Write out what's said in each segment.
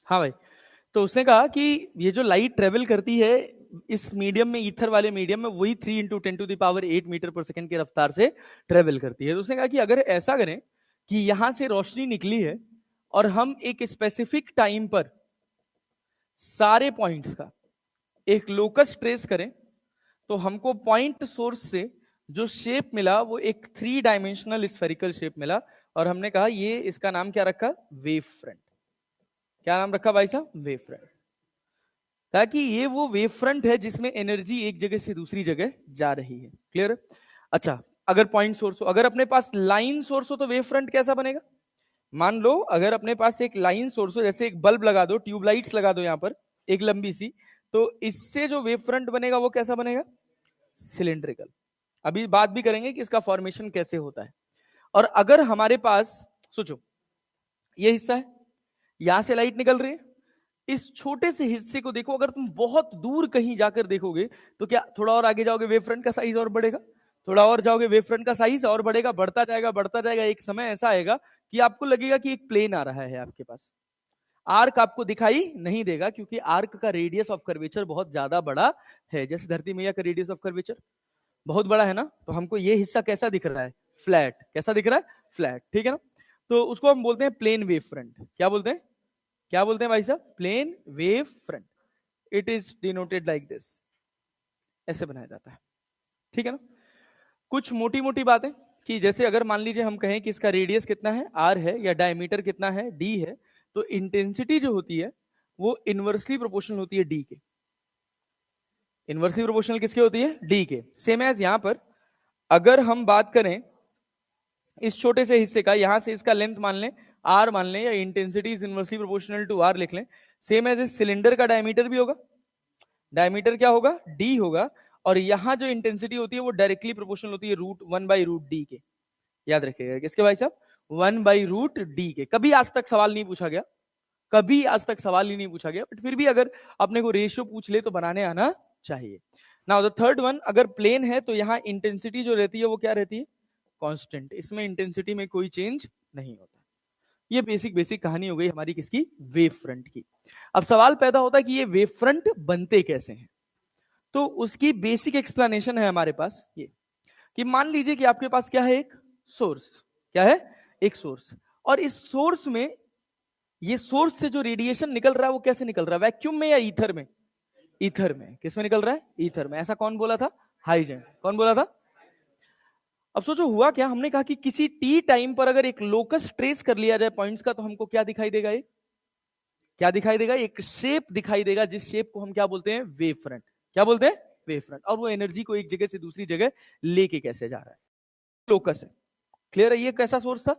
हाँ भाई, तो उसने कहा कि ये जो लाइट ट्रेवल करती है इस मीडियम में, ईथर वाले मीडियम में, वही 3 × 10⁸ मीटर पर सेकंड की रफ्तार से ट्रेवल करती है। तो उसने कहा कि अगर ऐसा करें कि यहां से रोशनी निकली है और हम एक स्पेसिफिक टाइम पर सारे पॉइंट्स का एक लोकस ट्रेस करें, तो हमको पॉइंट सोर्स से जो शेप मिला वो एक 3 डायमेंशनल स्फेरिकल शेप मिला। और हमने कहा ये, इसका नाम क्या रखा? Wave front. क्या नाम रखा भाई साहब? Wave front. ताकि ये वो वेव फ्रंट है जिसमें एनर्जी एक जगह से दूसरी जगह जा रही है। क्लियर? अच्छा, अगर पॉइंट सोर्स हो, अगर अपने पास लाइन सोर्स हो, तो वेव फ्रंट कैसा बनेगा? मान लो अगर अपने पास एक लाइन सोर्स हो, जैसे एक बल्ब लगा दो, ट्यूबलाइट्स लगा दो यहां पर एक लंबी सी, तो इससे जो वेव फ्रंट बनेगा वो कैसा बनेगा? सिलेंड्रिकल। अभी बात भी करेंगे कि इसका फॉर्मेशन कैसे होता है। और अगर हमारे पास, सोचो ये हिस्सा है, यहां से लाइट निकल रही है, इस छोटे से हिस्से को देखो, अगर तुम बहुत दूर कहीं जाकर देखोगे तो क्या थोड़ा और आगे जाओगे वेव फ्रंट का साइज और बढ़ेगा? थोड़ा और जाओगे वेव फ्रंट का साइज और बढ़ेगा, बढ़ता जाएगा बढ़ता जाएगा। एक समय ऐसा आएगा कि आपको लगेगा कि एक प्लेन आ रहा है आपके पास। आर्क आपको दिखाई नहीं देगा, क्योंकि आर्क का रेडियस ऑफ कर्वेचर बहुत ज्यादा बड़ा है। जैसे धरती मैया का रेडियस ऑफ कर्वेचर बहुत बड़ा है ना, तो हमको ये हिस्सा कैसा दिख रहा है? फ्लैट। कैसा दिख रहा है? फ्लैट। ठीक है ना? तो उसको हम बोलते हैं प्लेन वेव फ्रंट। क्या बोलते हैं? क्या बोलते हैं भाई साहब? Plane wave front. It is denoted like this. ऐसे बनाया जाता है। ठीक है ना? कुछ मोटी मोटी बातें, कि जैसे अगर मान लीजिए हम कहें कि इसका रेडियस कितना है? आर है, या डायमीटर कितना है? डी है। तो इंटेंसिटी जो होती है वो इनवर्सली प्रोपोर्शनल होती है डी के। इनवर्सली प्रोपोर्शनल किसके होती है? डी के। सेम एज यहां पर अगर हम बात करें इस छोटे से हिस्से का, यहां से इसका लेंथ मान लें आर मान लें, या intensity is inversely proportional to R लिख लें। सेम एज इस सिलेंडर का डायमीटर भी होगा। डायमीटर क्या होगा? डी होगा। और यहां जो इंटेंसिटी होती है वो डायरेक्टली प्रोपोर्शनल होती है √1/√d के। याद रखिएगा किसके भाई साहब? 1/√d के। कभी आज तक सवाल नहीं पूछा गया, कभी आज तक सवाल ही नहीं पूछा गया, बट फिर भी अगर अपने को रेशियो पूछ ले तो बनाने आना चाहिए। नाउ द थर्ड वन, अगर प्लेन है तो यहाँ इंटेंसिटी जो रहती है वो क्या रहती है? कांस्टेंट। इसमें इंटेंसिटी में कोई चेंज नहीं होता। ये बेसिक बेसिक कहानी हो गई हमारी किसकी? वेव फ्रंट की। अब सवाल पैदा होता है कि ये वेव फ्रंट बनते कैसे हैं। तो उसकी बेसिक एक्सप्लेनेशन है हमारे पास ये, कि मान लीजिए कि आपके पास क्या है? एक सोर्स। क्या है? एक सोर्स। और इस सोर्स में, ये सोर्स से जो रेडिएशन निकल रहा है वो कैसे निकल रहा है? वैक्यूम में या ईथर में? ईथर में। किस में निकल रहा है? ईथर में। ऐसा कौन बोला था? हाइजेन। कौन बोला था? अब सोचो हुआ क्या, हमने कहा कि किसी टी टाइम पर अगर एक लोकस ट्रेस कर लिया जाए पॉइंट्स का, तो हमको क्या दिखाई देगा? एक क्या दिखाई देगा? एक शेप दिखाई देगा, जिस शेप को हम क्या बोलते हैं? Wave front. क्या बोलते हैं? Wave front. और वो एनर्जी को एक जगह से दूसरी जगह लेके कैसे जा रहा है? लोकस है। क्लियर है? ये कैसा सोर्स था?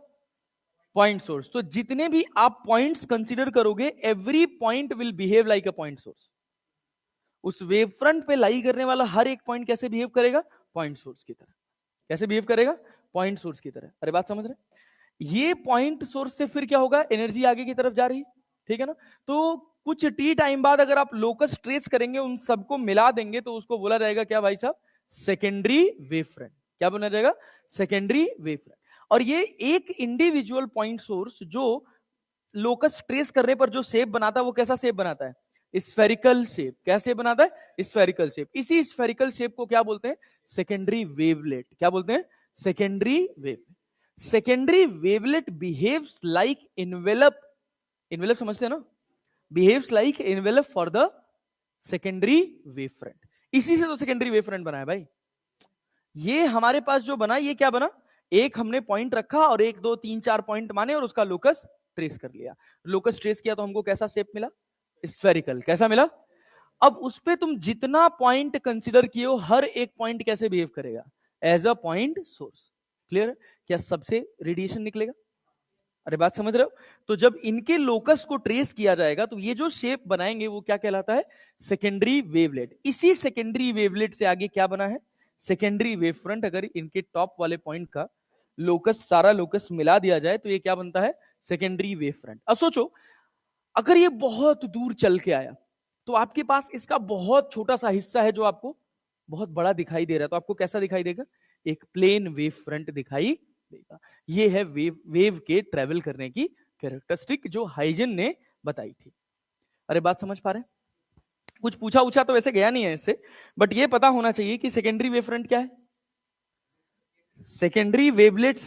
Point source. तो जितने भी आप पॉइंट्स कंसीडर करोगे, every point will behave like a point source. उस वेव फ्रंट पे लाई करने वाला हर एक पॉइंट कैसे बिहेव करेगा? पॉइंट सोर्स की तरह। कैसे बिहेव करेगा? पॉइंट सोर्स की तरह। अरे बात समझ रहे? ये पॉइंट सोर्स से फिर क्या होगा? एनर्जी आगे की तरफ जा रही है। ठीक है ना? तो कुछ टी टाइम बाद अगर आप लोकस ट्रेस करेंगे, उन सबको मिला देंगे, तो उसको बोला जाएगा क्या भाई साहब? Secondary wave front. क्या बोला जाएगा? Secondary wave front. और ये एक इंडिविजुअल पॉइंट सोर्स जो लोकस ट्रेस करने पर जो शेप बनाता है, वो कैसा शेप बनाता है? Spherical shape. क्या शेप बनाता है? Spherical shape. इसी स्फेरिकल शेप को क्या बोलते हैं? Secondary wavelet. क्या बोलते हैं? Secondary wavelet. Secondary wavelet behaves like envelope. Envelope समझते हैं ना? Behaves like envelope for the secondary wave front. इसी से तो सेकेंडरी वेव फ्रंट बना है भाई। ये हमारे पास जो बना, ये क्या बना? एक हमने पॉइंट रखा और 1 2 3 4 पॉइंट माने और उसका लोकस ट्रेस कर लिया। लोकस ट्रेस किया तो हमको कैसा शेप मिला? स्फेरिकल। कैसा मिला? अब उस पे तुम जितना पॉइंट कंसीडर किए हो, हर एक पॉइंट कैसे बिहेव करेगा? As a point source. Clear? क्या सबसे रेडिएशन निकलेगा? अरे बात समझ रहे हो? तो जब इनके लोकस को ट्रेस किया जाएगा तो ये जो शेप बनाएंगे वो क्या कहलाता है? Secondary wavelet. इसी सेकेंडरी वेवलेट से आगे क्या बना है? Secondary wave front. अगर इनके टॉप वाले पॉइंट का लोकस, सारा लोकस मिला दिया जाए तो ये क्या बनता है? Secondary wave front. अब सोचो, अगर ये बहुत दूर चल के आया, तो आपके पास इसका बहुत छोटा सा हिस्सा है जो आपको बहुत बड़ा दिखाई दे रहा है, तो आपको कैसा दिखाई देगा? एक प्लेन वेव फ्रंट दिखाई देगा। ये है वेव के ट्रेवल करने की कैरेक्टरिस्टिक जो हाइजन ने बताई थी। अरे बात समझ पा रहे हैं? कुछ पूछा उछा तो वैसे गया नहीं है इससे, बट ये पता होना चाहिए कि सेकेंडरी वेव फ्रंट क्या है। सेकेंडरी वेवलेट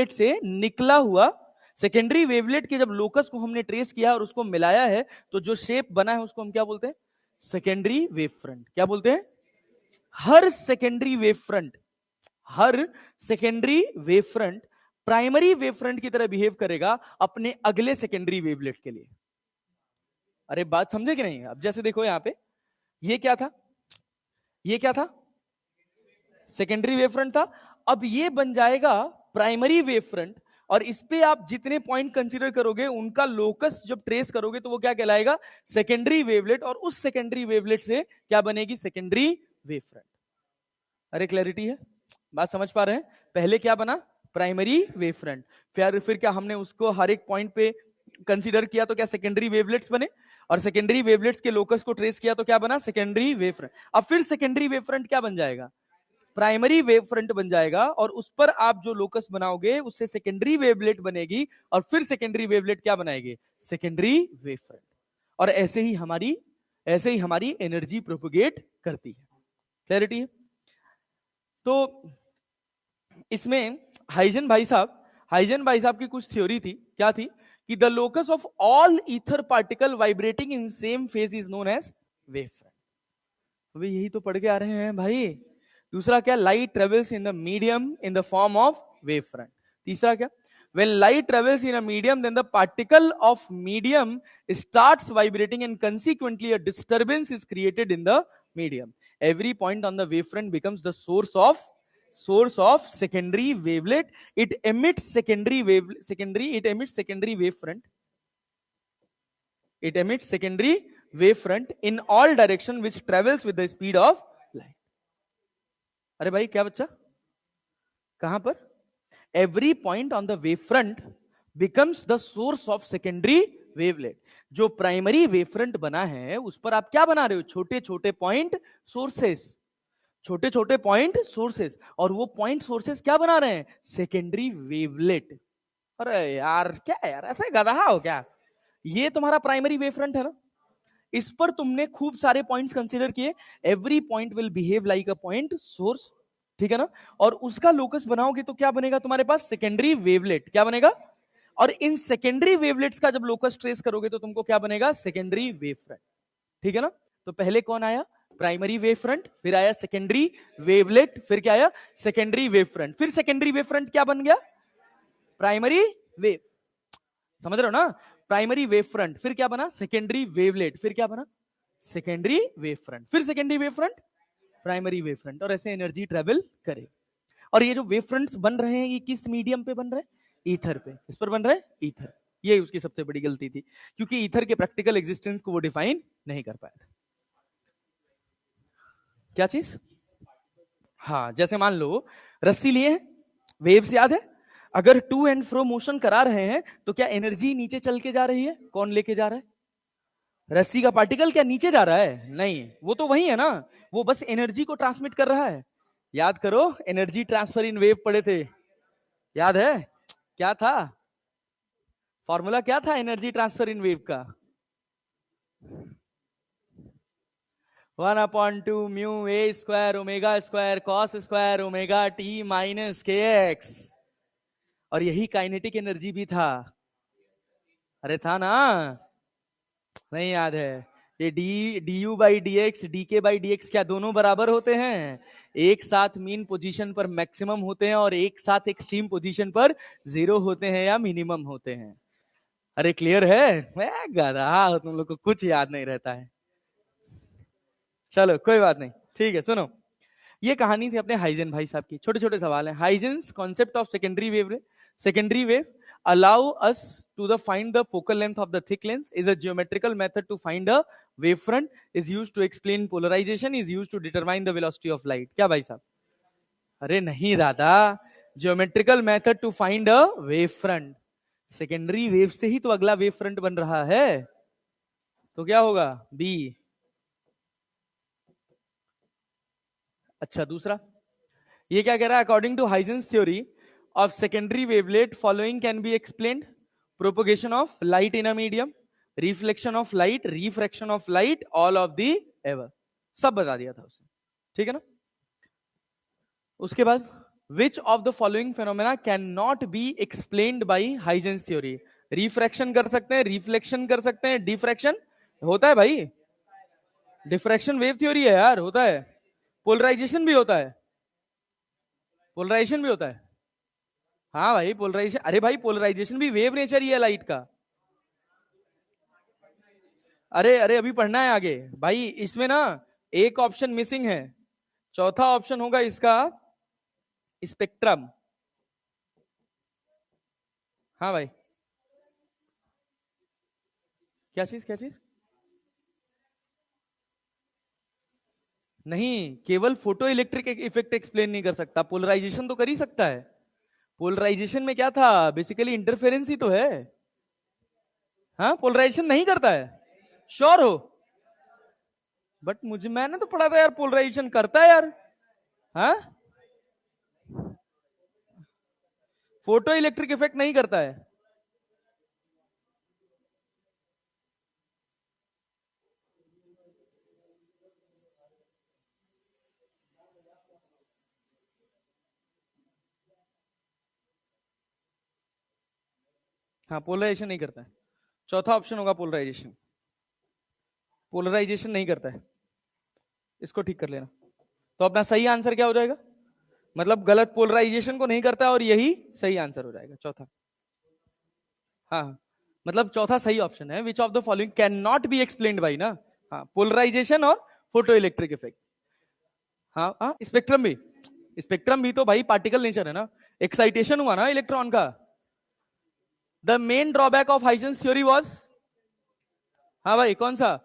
से निकला हुआ, सेकेंडरी वेवलेट के जब लोकस को हमने ट्रेस किया और उसको मिलाया है तो जो शेप बना है उसको हम क्या बोलते हैं? Secondary wave front. क्या बोलते हैं? हर सेकेंडरी वेव फ्रंट, हर secondary wave front primary wave front की तरह बिहेव करेगा अपने अगले सेकेंडरी वेवलेट के लिए। अरे बात समझे कि नहीं? अब जैसे देखो यहां पे, ये क्या था? ये क्या था? सेकेंडरी वेव फ्रंट था। अब ये बन जाएगा प्राइमरी वेव फ्रंट, और इस पे आप जितने पॉइंट कंसीडर करोगे उनका लोकस जब ट्रेस करोगे तो वो क्या कहलाएगा? Secondary wavelet. और उस सेकेंडरी वेवलेट से क्या बनेगी? Secondary wave front. अरे क्लैरिटी है? बात समझ पा रहे हैं? पहले क्या बना? Primary wave front. फिर क्या हमने उसको हर एक पॉइंट पे कंसीडर किया तो क्या सेकेंडरी वेवलेट्स बने, और सेकेंडरी वेवलेट्स के लोकस को ट्रेस किया तो क्या बना? Secondary wave front. अब फिर सेकेंडरी वेव फ्रंट क्या बन जाएगा? प्राइमरी वेव फ्रंट बन जाएगा, और उस पर आप जो लोकस बनाओगे उससे सेकेंडरी वेवलेट बनेगी, और फिर सेकेंडरी वेवलेट क्या बनाएगी? Secondary wave front. और ऐसे ही हमारी एनर्जी प्रोपोगेट करती है। क्लैरिटी है? तो इसमें हाइजन भाई साहब की कुछ थ्योरी थी। क्या थी? कि the locus of all ether particle vibrating in same phase is known as wave front. अभी यही तो पढ़ के आ रहे हैं भाई। दूसरा क्या? Light travels in the medium in the form of wave front. तीसरा क्या? when light travels in a medium then the particle of medium starts vibrating and consequently a disturbance is created in the medium. Every point on the wavefront becomes the source of secondary wavelet. It emits secondary wavefront. It emits secondary wavefront in all direction which travels with the speed of light. अरे भाई क्या बच्चा? कहां पर? Every point on the wavefront becomes the source of secondary wavelet. जो primary wavefront बना है उस पर आप क्या बना रहे हो? छोटे छोटे पॉइंट सोर्सेस, छोटे छोटे पॉइंट सोर्सेस, और वो पॉइंट सोर्सेस क्या बना रहे हैं? Secondary wavelet. अरे यार क्या यार, ऐसा गधा हो क्या? ये तुम्हारा प्राइमरी वेवफ्रंट है ना, इस पर तुमने खूब सारे पॉइंट्स कंसीडर किए। Every point will behave like a point source, ठीक है ना? और उसका लोकस बनाओगे तो क्या बनेगा तुम्हारे पास? Secondary wavelet. क्या बनेगा? और इन सेकेंडरी वेवलेट्स का जब लोकस ट्रेस करोगे तो तुमको क्या बनेगा? Secondary wave front. ठीक है ना? तो पहले कौन आया? प्राइमरी वेव फ्रंट, फिर आया सेकेंडरी वेवलेट, फिर क्या आया? Secondary wave front. फिर सेकेंडरी वेव फ्रंट क्या बन गया? Primary wave. समझ रहे हो ना? प्राइमरी वेव फ्रंट, फिर क्या बना? सेकेंडरी वेवलेट, फिर क्या बना? सेकेंडरी वेव फ्रंट, फिर secondary wave front, primary wave front, और ऐसे एनर्जी ट्रेवल करे। और ये जो वेव फ्रंट्स बन रहे हैं ये किस मीडियम पे बन रहे हैं? ईथर पे। इस पर बन रहे हैं ईथर। ये उसकी सबसे बड़ी गलती थी, क्योंकि ईथर के प्रैक्टिकल एग्जिस्टेंस को वो डिफाइन नहीं कर पाया था। क्या चीज? हाँ, जैसे मान लो रस्सी लिए हैं, वेव्स याद है? अगर टू एंड फ्रो मोशन करा रहे हैं तो क्या एनर्जी नीचे चल के जा रही है? कौन लेके जा रहा है? रस्सी का पार्टिकल क्या नीचे जा रहा है? नहीं, वो तो वही है ना, वो बस एनर्जी को ट्रांसमिट कर रहा है। याद करो, एनर्जी ट्रांसफर इन वेव पढ़े थे, याद है? क्या था फॉर्मूला? क्या था एनर्जी ट्रांसफर इन वेव का? 1/2 mu a square omega square cos square omega t minus k x. और यही काइनेटिक एनर्जी भी था। अरे था ना? नहीं याद है? ये D you by D x, D के बाई डी एक्स क्या दोनों बराबर होते हैं? एक साथ मीन पोजीशन पर मैक्सिमम होते हैं और एक साथ एक्सट्रीम पोजीशन पर जीरो होते हैं या मिनिमम होते हैं। अरे क्लियर है? मैं गधा, तुम लोग को कुछ याद नहीं रहता है। चलो कोई बात नहीं, ठीक है। सुनो, ये कहानी थी अपने हाइजन भाई साहब की। छोटे छोटे सवाल हैं। Huygens concept of secondary wave allow us to the find the focal length of the thick lens, is a geometrical method to find a wavefront, is used to explain polarization, is used to determine the velocity of light। क्या भाई साहब? अरे नहीं दादा, geometrical method to find a wavefront, secondary wave से ही तो अगला wave front बन रहा है, तो क्या होगा? बी। अच्छा दूसरा, ये क्या कह रहा है? According to Huygens theory of secondary wavelet following can be explained: propagation of light in a medium, reflection of light, refraction of light, all of the ever, सब बता दिया था उसने, ठीक है ना। उसके बाद which of the following phenomena can not be explained by Huygens theory. Refraction कर सकते हैं, रिफ्लेक्शन कर सकते हैं, डिफ्रैक्शन होता है भाई, डिफ्रैक्शन वेव थ्योरी है यार, होता है। पोलराइजेशन भी होता है, पोलराइजेशन भी होता है, हाँ भाई पोलराइजेशन, अरे भाई पोलराइजेशन भी वेव नेचर ही है लाइट का। अरे अरे अभी पढ़ना है आगे भाई, इसमें ना एक ऑप्शन मिसिंग है, चौथा ऑप्शन होगा इसका स्पेक्ट्रम। हाँ भाई, क्या चीज, क्या चीज? नहीं, केवल फोटो इलेक्ट्रिक इफेक्ट एक्सप्लेन नहीं कर सकता, पोलराइजेशन तो कर ही सकता है। पोलराइजेशन में क्या था, बेसिकली इंटरफेरेंस ही तो है। हाँ, पोलराइजेशन नहीं करता है, श्योर हो? बट मुझे, मैंने तो पढ़ा था यार पोलराइजेशन करता है यार। हाँ, फोटो इलेक्ट्रिक इफेक्ट नहीं करता है। हाँ, पोलराइजेशन नहीं करता है, चौथा ऑप्शन होगा पोलराइजेशन, पोलराइजेशन नहीं करता है, इसको ठीक कर लेना। तो अपना सही आंसर क्या हो जाएगा, मतलब गलत, पोलराइजेशन को नहीं करता है और यही सही आंसर हो जाएगा चौथा। हाँ हाँ। मतलब चौथा सही ऑप्शन है, which of the following can not be explained by ना। हाँ, पोलराइजेशन और फोटो इलेक्ट्रिक इफेक्ट। हाँ हाँ, स्पेक्ट्रम भी, स्पेक्ट्रम भी तो भाई पार्टिकल नेचर है ना, एक्साइटेशन हुआ ना इलेक्ट्रॉन का। The main drawback of Huygens theory was, हाँ भाई कौन सा?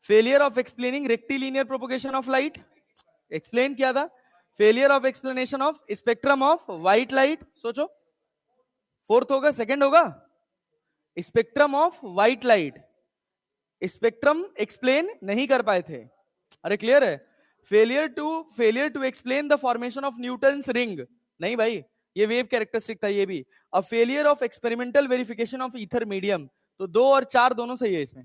Failure of explaining rectilinear propagation of light, explain किया था। Failure of explanation of spectrum of white light, सोचो, फोर्थ होगा, सेकंड होगा spectrum of white light, spectrum explain नहीं कर पाए थे। अरे क्लियर है। Failure to explain the formation of Newton's ring, नहीं भाई, ये वेव कैरेक्टरिस्टिक था ये भी। A failure of experimental verification of ether medium, तो 2 और 4 दोनों सही है इसमें।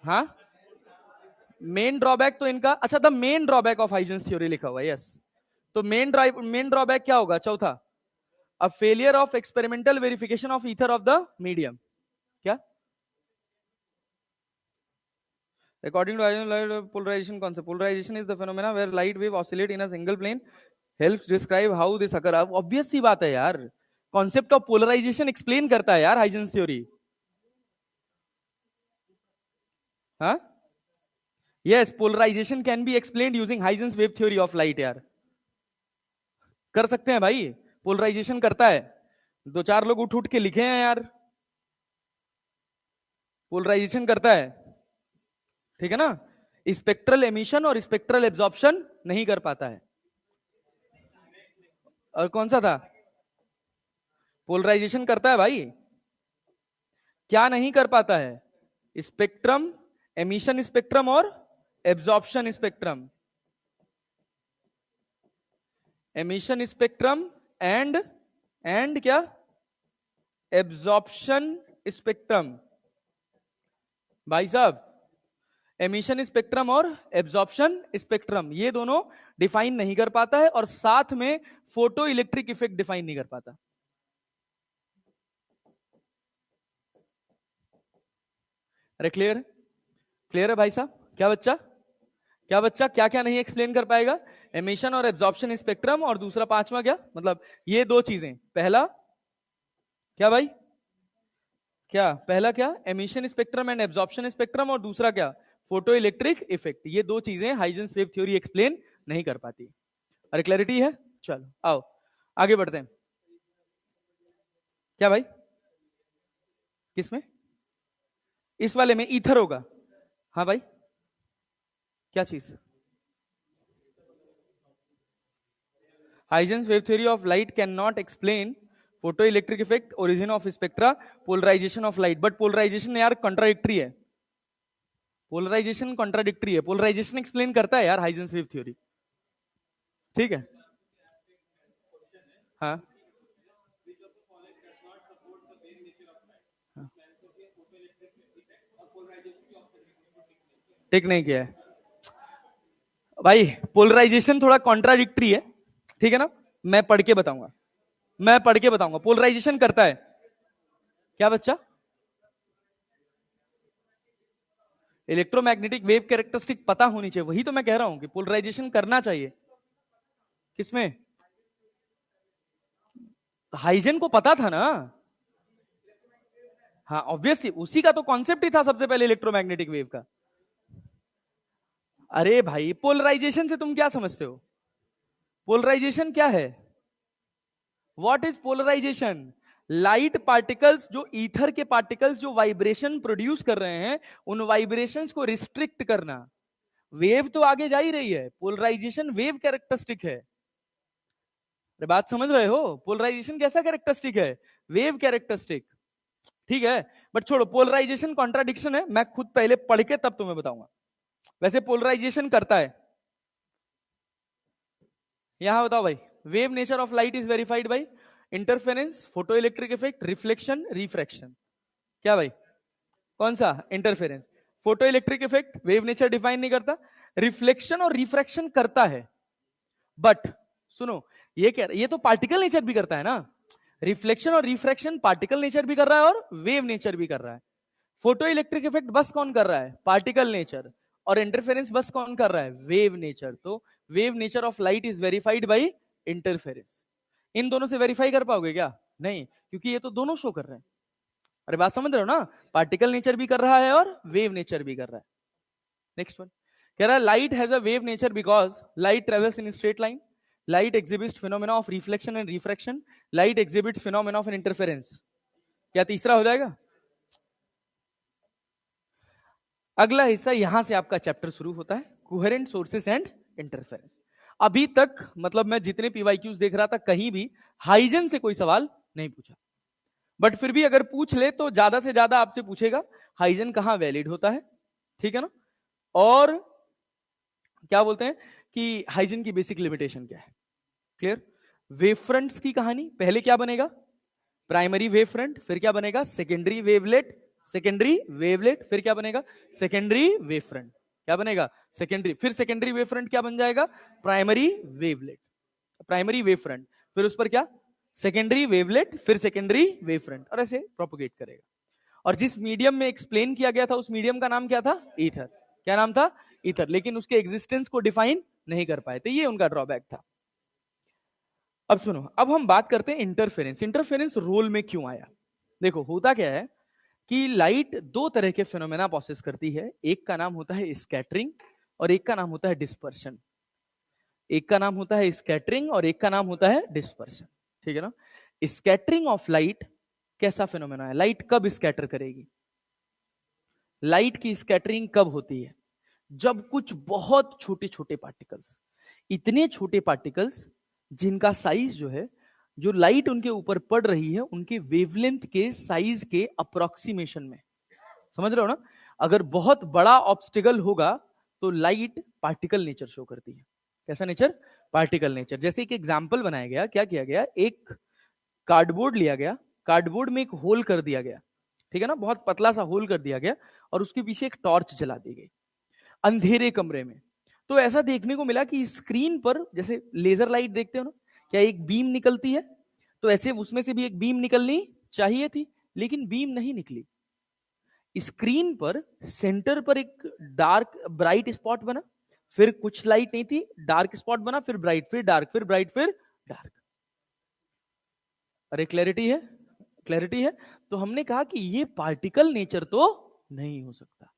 हाँ, मेन ड्रॉबैक तो इनका, अच्छा the main drawback of Huygens theory लिखा हुआ है, यस। तो मेन ड्रॉबैक क्या होगा, चौथा, a failure of experimental verification of ether of the medium. क्या अकॉर्डिंग टू लाइट पोलराइजेशन, कौन सा polarisation is the phenomena where light wave oscillate in a single plane, helps describe how this occur. Obvious सी बात है यार, concept of polarisation explain करता है यार हाइजेंस थ्योरी। हाँ, yes, polarization can be explained using Huygens wave theory of light यार, कर सकते हैं भाई, पोलराइजेशन करता है। 2-4 लोग उठ उठ के लिखे हैं यार, पोलराइजेशन करता है, ठीक है ना। स्पेक्ट्रल एमिशन और स्पेक्ट्रल एब्जॉर्प्शन नहीं कर पाता है। और कौन सा था, पोलराइजेशन करता है भाई, क्या नहीं कर पाता है, स्पेक्ट्रम, एमिशन स्पेक्ट्रम और absorption spectrum, emission spectrum and क्या, एब्जॉर्प्शन स्पेक्ट्रम। भाई साहब, एमिशन स्पेक्ट्रम और एब्जॉर्प्शन स्पेक्ट्रम ये दोनों डिफाइन नहीं कर पाता है, और साथ में फोटो इलेक्ट्रिक इफेक्ट डिफाइन नहीं कर पाता। अरे क्लियर, क्लियर है भाई साहब? क्या बच्चा, क्या बच्चा, क्या क्या नहीं एक्सप्लेन कर पाएगा, एमिशन और एब्जॉर्प्शन स्पेक्ट्रम, और दूसरा पांचवा क्या, मतलब ये दो चीजें, पहला क्या भाई, क्या पहला क्या, emission spectrum and absorption spectrum, और दूसरा क्या, फोटो इलेक्ट्रिक इफेक्ट, ये दो चीजें हाइजेंस वेव थ्योरी एक्सप्लेन नहीं कर पाती। अरे क्लैरिटी है, चलो आओ आगे बढ़ते हैं। क्या भाई, किसमें, इस वाले में ईथर होगा। हाँ भाई, क्या चीज, Huygens wave theory of light can not explain photo electric effect, origin of spectra, polarization of light. But polarization यार कॉन्ट्राडिक्टरी है, पोलराइजेशन कॉन्ट्राडिक्टरी है, पोलराइजेशन एक्सप्लेन करता है यार हाइजेंस वेव थ्योरी, ठीक है। हाँ टिक नहीं किया है भाई। पोलराइजेशन थोड़ा कॉन्ट्राडिक्टरी है, ठीक है ना। मैं पढ़ के बताऊंगा, मैं पढ़ के बताऊंगा। पोलराइजेशन करता है क्या बच्चा? इलेक्ट्रोमैग्नेटिक वेव कैरेक्टरिस्टिक पता होनी चाहिए, वही तो मैं कह रहा हूं कि पोलराइजेशन करना चाहिए। किसमें? हाइजन को पता था ना। हाँ ऑब्वियसली, उसी का तो कॉन्सेप्ट ही था सबसे पहले इलेक्ट्रोमैग्नेटिक वेव का। अरे भाई पोलराइजेशन से तुम क्या समझते हो? पोलराइजेशन क्या है? What is polarization? Light particles, जो ईथर के पार्टिकल्स जो वाइब्रेशन प्रोड्यूस कर रहे हैं, उन वाइब्रेशंस को रिस्ट्रिक्ट करना। वेव तो आगे जा ही रही है, पोलराइजेशन वेव कैरेक्टरिस्टिक है। अरे बात समझ रहे हो? पोलराइजेशन कैसा कैरेक्टरिस्टिक है? वेव कैरेक्टरिस्टिक, ठीक है। बट छोड़ो, पोलराइजेशन कॉन्ट्राडिक्शन है, मैं खुद पहले पढ़ के तब तुम्हें बताऊंगा। वैसे पोलराइजेशन करता है, यहां बताओ भाई। Wave nature of light is verified by interference, photo electric effect, reflection, refraction. क्या भाई? कौन सा? Interference. Photo electric effect wave nature define नहीं करता, रिफ्लेक्शन और रिफ्रैक्शन करता है। बट सुनो, ये तो पार्टिकल नेचर भी करता है ना। रिफ्लेक्शन और रिफ्रैक्शन पार्टिकल नेचर भी कर रहा है और वेव नेचर भी कर रहा है। फोटो इलेक्ट्रिक इफेक्ट बस कौन कर रहा है? Particle nature. और इंटरफेरेंस बस कौन कर रहा है? Wave nature. तो wave nature of light is verified by interference. इन दोनों से वेरीफाई कर पाओगे क्या? नहीं, क्योंकि ये तो दोनों शो कर रहे हैं। अरे बात समझ रहे हो ना? पार्टिकल नेचर भी कर रहा है और वेव नेचर भी कर रहा है। नेक्स्ट वन कह रहा है light has a wave nature because light travels in straight line, light exhibits phenomena of reflection and refraction, light exhibits phenomena of interference. क्या तीसरा हो जाएगा? अगला हिस्सा यहां से आपका चैप्टर शुरू होता है, कोहेरेंट सोर्सेस एंड इंटरफेरेंस। अभी तक मतलब मैं जितने पीवाईक्यूज देख रहा था, कहीं भी हाइजन से कोई सवाल नहीं पूछा। बट फिर भी अगर पूछ ले तो ज्यादा से ज्यादा आपसे पूछेगा हाइजन कहां वैलिड होता है, ठीक है ना। और क्या बोलते हैं कि हाइजन की बेसिक लिमिटेशन क्या है। क्लियर? वेव फ्रंट्स की कहानी, पहले क्या बनेगा? प्राइमरी वेव फ्रंट, फिर क्या बनेगा? सेकेंडरी वेवलेट, सेकेंडरी वेवलेट, फिर क्या बनेगा? Secondary wave front. क्या बनेगा? सेकेंडरी, फिर सेकेंडरी वेव फ्रंट क्या बन जाएगा? Primary wavelet, primary wave front, फिर उस पर क्या? सेकेंडरी वेवलेट, फिर सेकेंडरी वेव फ्रंट, और ऐसे प्रोपोगेट करेगा। और जिस मीडियम में एक्सप्लेन किया गया था उस मीडियम का नाम क्या था? ईथर। क्या नाम था? ईथर। लेकिन उसके एग्जिस्टेंस को डिफाइन नहीं कर पाए थे, ये उनका ड्रॉबैक था। अब सुनो, अब हम बात करते हैं इंटरफेरेंस। इंटरफेरेंस रोल में क्यों आया? देखो होता क्या है कि लाइट दो तरह के फिनोमेना प्रोसेस करती है, एक का नाम होता है स्कैटरिंग और एक का नाम होता है डिस्पर्शन। एक का नाम होता है स्कैटरिंग और एक का नाम होता है डिस्पर्शन, ठीक है ना। स्कैटरिंग ऑफ लाइट कैसा फिनोमेना है? लाइट कब स्कैटर करेगी? लाइट की स्कैटरिंग कब होती है? जब कुछ बहुत छोटे छोटे पार्टिकल्स, इतने छोटे पार्टिकल्स जिनका साइज जो है, जो लाइट उनके ऊपर पड़ रही है उनके वेवलेंथ के साइज के अप्रोक्सीमेशन में, समझ रहे हो ना। अगर बहुत बड़ा ऑब्स्टिकल होगा तो लाइट पार्टिकल नेचर शो करती है। कैसा नेचर? Particle nature. जैसे एक एग्जांपल बनाया गया, क्या किया गया, एक कार्डबोर्ड लिया गया, कार्डबोर्ड में एक होल कर दिया गया, ठीक है ना, बहुत पतला सा होल कर दिया गया और उसके पीछे एक टॉर्च जला दी गई अंधेरे कमरे में। तो ऐसा देखने को मिला कि स्क्रीन पर जैसे लेजर लाइट देखते हो ना, क्या एक बीम निकलती है, तो ऐसे उसमें से भी एक बीम निकलनी चाहिए थी, लेकिन बीम नहीं निकली। स्क्रीन पर सेंटर पर एक डार्क ब्राइट स्पॉट बना, फिर कुछ लाइट नहीं थी, डार्क स्पॉट बना, फिर ब्राइट, फिर डार्क, फिर ब्राइट, फिर डार्क। अरे क्लैरिटी है? क्लैरिटी है? तो हमने कहा कि ये पार्टिकल नेचर तो नहीं हो सकता,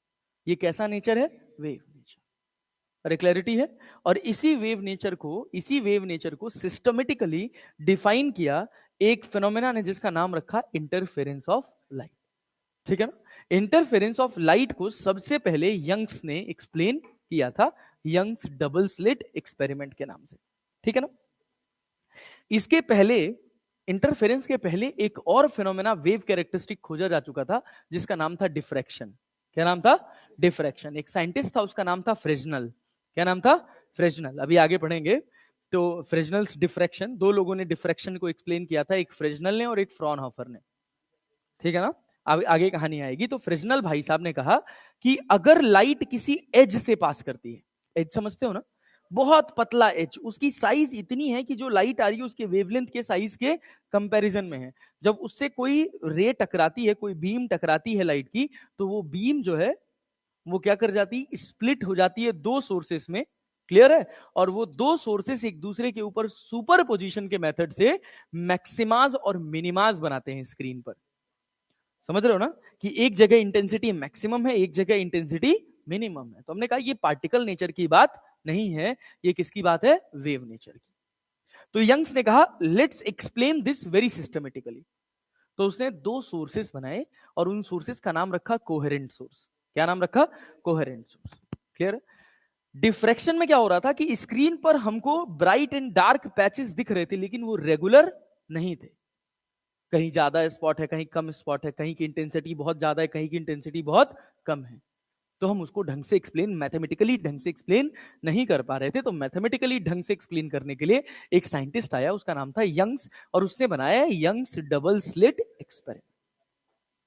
ये कैसा नेचर है? Wave nature. अरे क्लैरिटी है? और इसी वेव नेचर को सिस्टमेटिकली डिफाइन किया एक फिनोमेना ने जिसका नाम रखा इंटरफेरेंस ऑफ लाइट, ठीक है ना। इंटरफेरेंस ऑफ लाइट को सबसे पहले यंग्स ने एक्सप्लेन किया था, यंग्स डबल स्लिट एक्सपेरिमेंट के नाम से, ठीक है ना। इसके पहले, इंटरफेरेंस के पहले एक और फिनोमेना वेव कैरेक्टरिस्टिक खोजा जा चुका था जिसका नाम था डिफ्रैक्शन। क्या नाम था? डिफ्रैक्शन। एक साइंटिस्ट था, उसका नाम था फ्रेजनल। क्या नाम था? फ्रेजनल। अभी आगे पढ़ेंगे। तो फ्रेजनल्स डिफ्रैक्शन, दो लोगों ने डिफ्रैक्शन को एक्सप्लेन किया था, एक फ्रेजनल ने और एक फ्रॉनहोफर ने, ठीक है ना। आगे कहानी आएगी। तो फ्रेस्नेल भाई साहब ने कहा कि अगर लाइट किसी एज से पास करती है, एज समझते हो ना, बहुत पतला एज, उसकी साइज इतनी है कि जो लाइट आ रही है उसके वेवलेंथ के साइज के कंपैरिजन में है, जब उससे कोई रे टकराती है, कोई बीम टकराती है लाइट की, तो वो बीम जो है वो क्या कर जाती है, स्प्लिट हो जाती है दो सोर्सेस में, क्लियर है, और वो दो सोर्सेस एक दूसरे के ऊपर सुपर पोजिशन के मेथड से मैक्सिमाज और मिनिमाज बनाते हैं स्क्रीन पर। समझ रहे हो ना कि एक जगह इंटेंसिटी मैक्सिमम है, एक जगह इंटेंसिटी मिनिमम है। तो हमने कहा ये पार्टिकल नेचर की बात नहीं है, ये किसकी बात है, वेव नेचर की। तो यंग्स ने कहा let's explain this very systematically. तो उसने दो सोर्सेस बनाए और उन सोर्सेस का नाम रखा कोहेरेंट सोर्स। क्या नाम रखा, कोहेरेंट सोर्स, क्लियर। डिफ्रैक्शन में क्या हो रहा था कि स्क्रीन पर हमको ब्राइट एंड डार्क पैचेस दिख रहे थे, लेकिन वो रेगुलर नहीं थे, कहीं ज्यादा स्पॉट है, कहीं कम स्पॉट है, कहीं की इंटेंसिटी बहुत ज्यादा है, कहीं की इंटेंसिटी बहुत कम है। तो हम उसको ढंग से एक्सप्लेन, मैथमेटिकली ढंग से एक्सप्लेन नहीं कर पा रहे थे। तो मैथमेटिकली ढंग से एक्सप्लेन करने के लिए एक साइंटिस्ट आया, उसका नाम था यंग्स, और उसने बनाया Young's double slit experiment,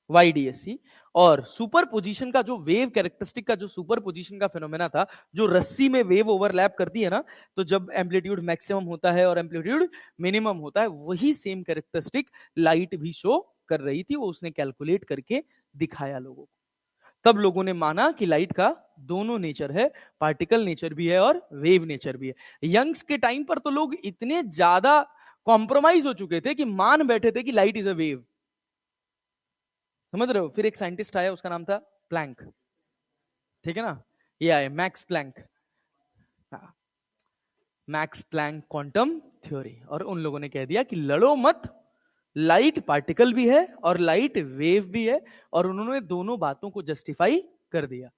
YDSC। और सुपर पोजिशन का जो वेव कैरेक्टरिस्टिक का जो सुपर पोजिशन का फिनोमेना था, जो रस्सी में वेव ओवरलैप करती है ना, तो जब एम्पलीट्यूड मैक्सिमम होता है और एम्पलीट्यूड मिनिमम होता है, वही सेम कैरेक्टरिस्टिक लाइट भी शो कर रही थी। वो उसने कैलकुलेट करके दिखाया लोगों को। तब लोगों ने माना कि लाइट का दोनों नेचर है, पार्टिकल नेचर भी है और वेव नेचर भी है। यंग्स के टाइम पर तो लोग इतने ज्यादा कॉम्प्रोमाइज हो चुके थे कि मान बैठे थे कि लाइट इज अ वेव। समझ रहे हो। फिर एक साइंटिस्ट आया, उसका नाम था प्लैंक, ठीक है ना, ये आए Max Planck, Max Planck quantum theory. और उन लोगों ने कह दिया कि लड़ो मत, लाइट पार्टिकल भी है और लाइट वेव भी है। और उन्होंने दोनों बातों को जस्टिफाई कर दिया।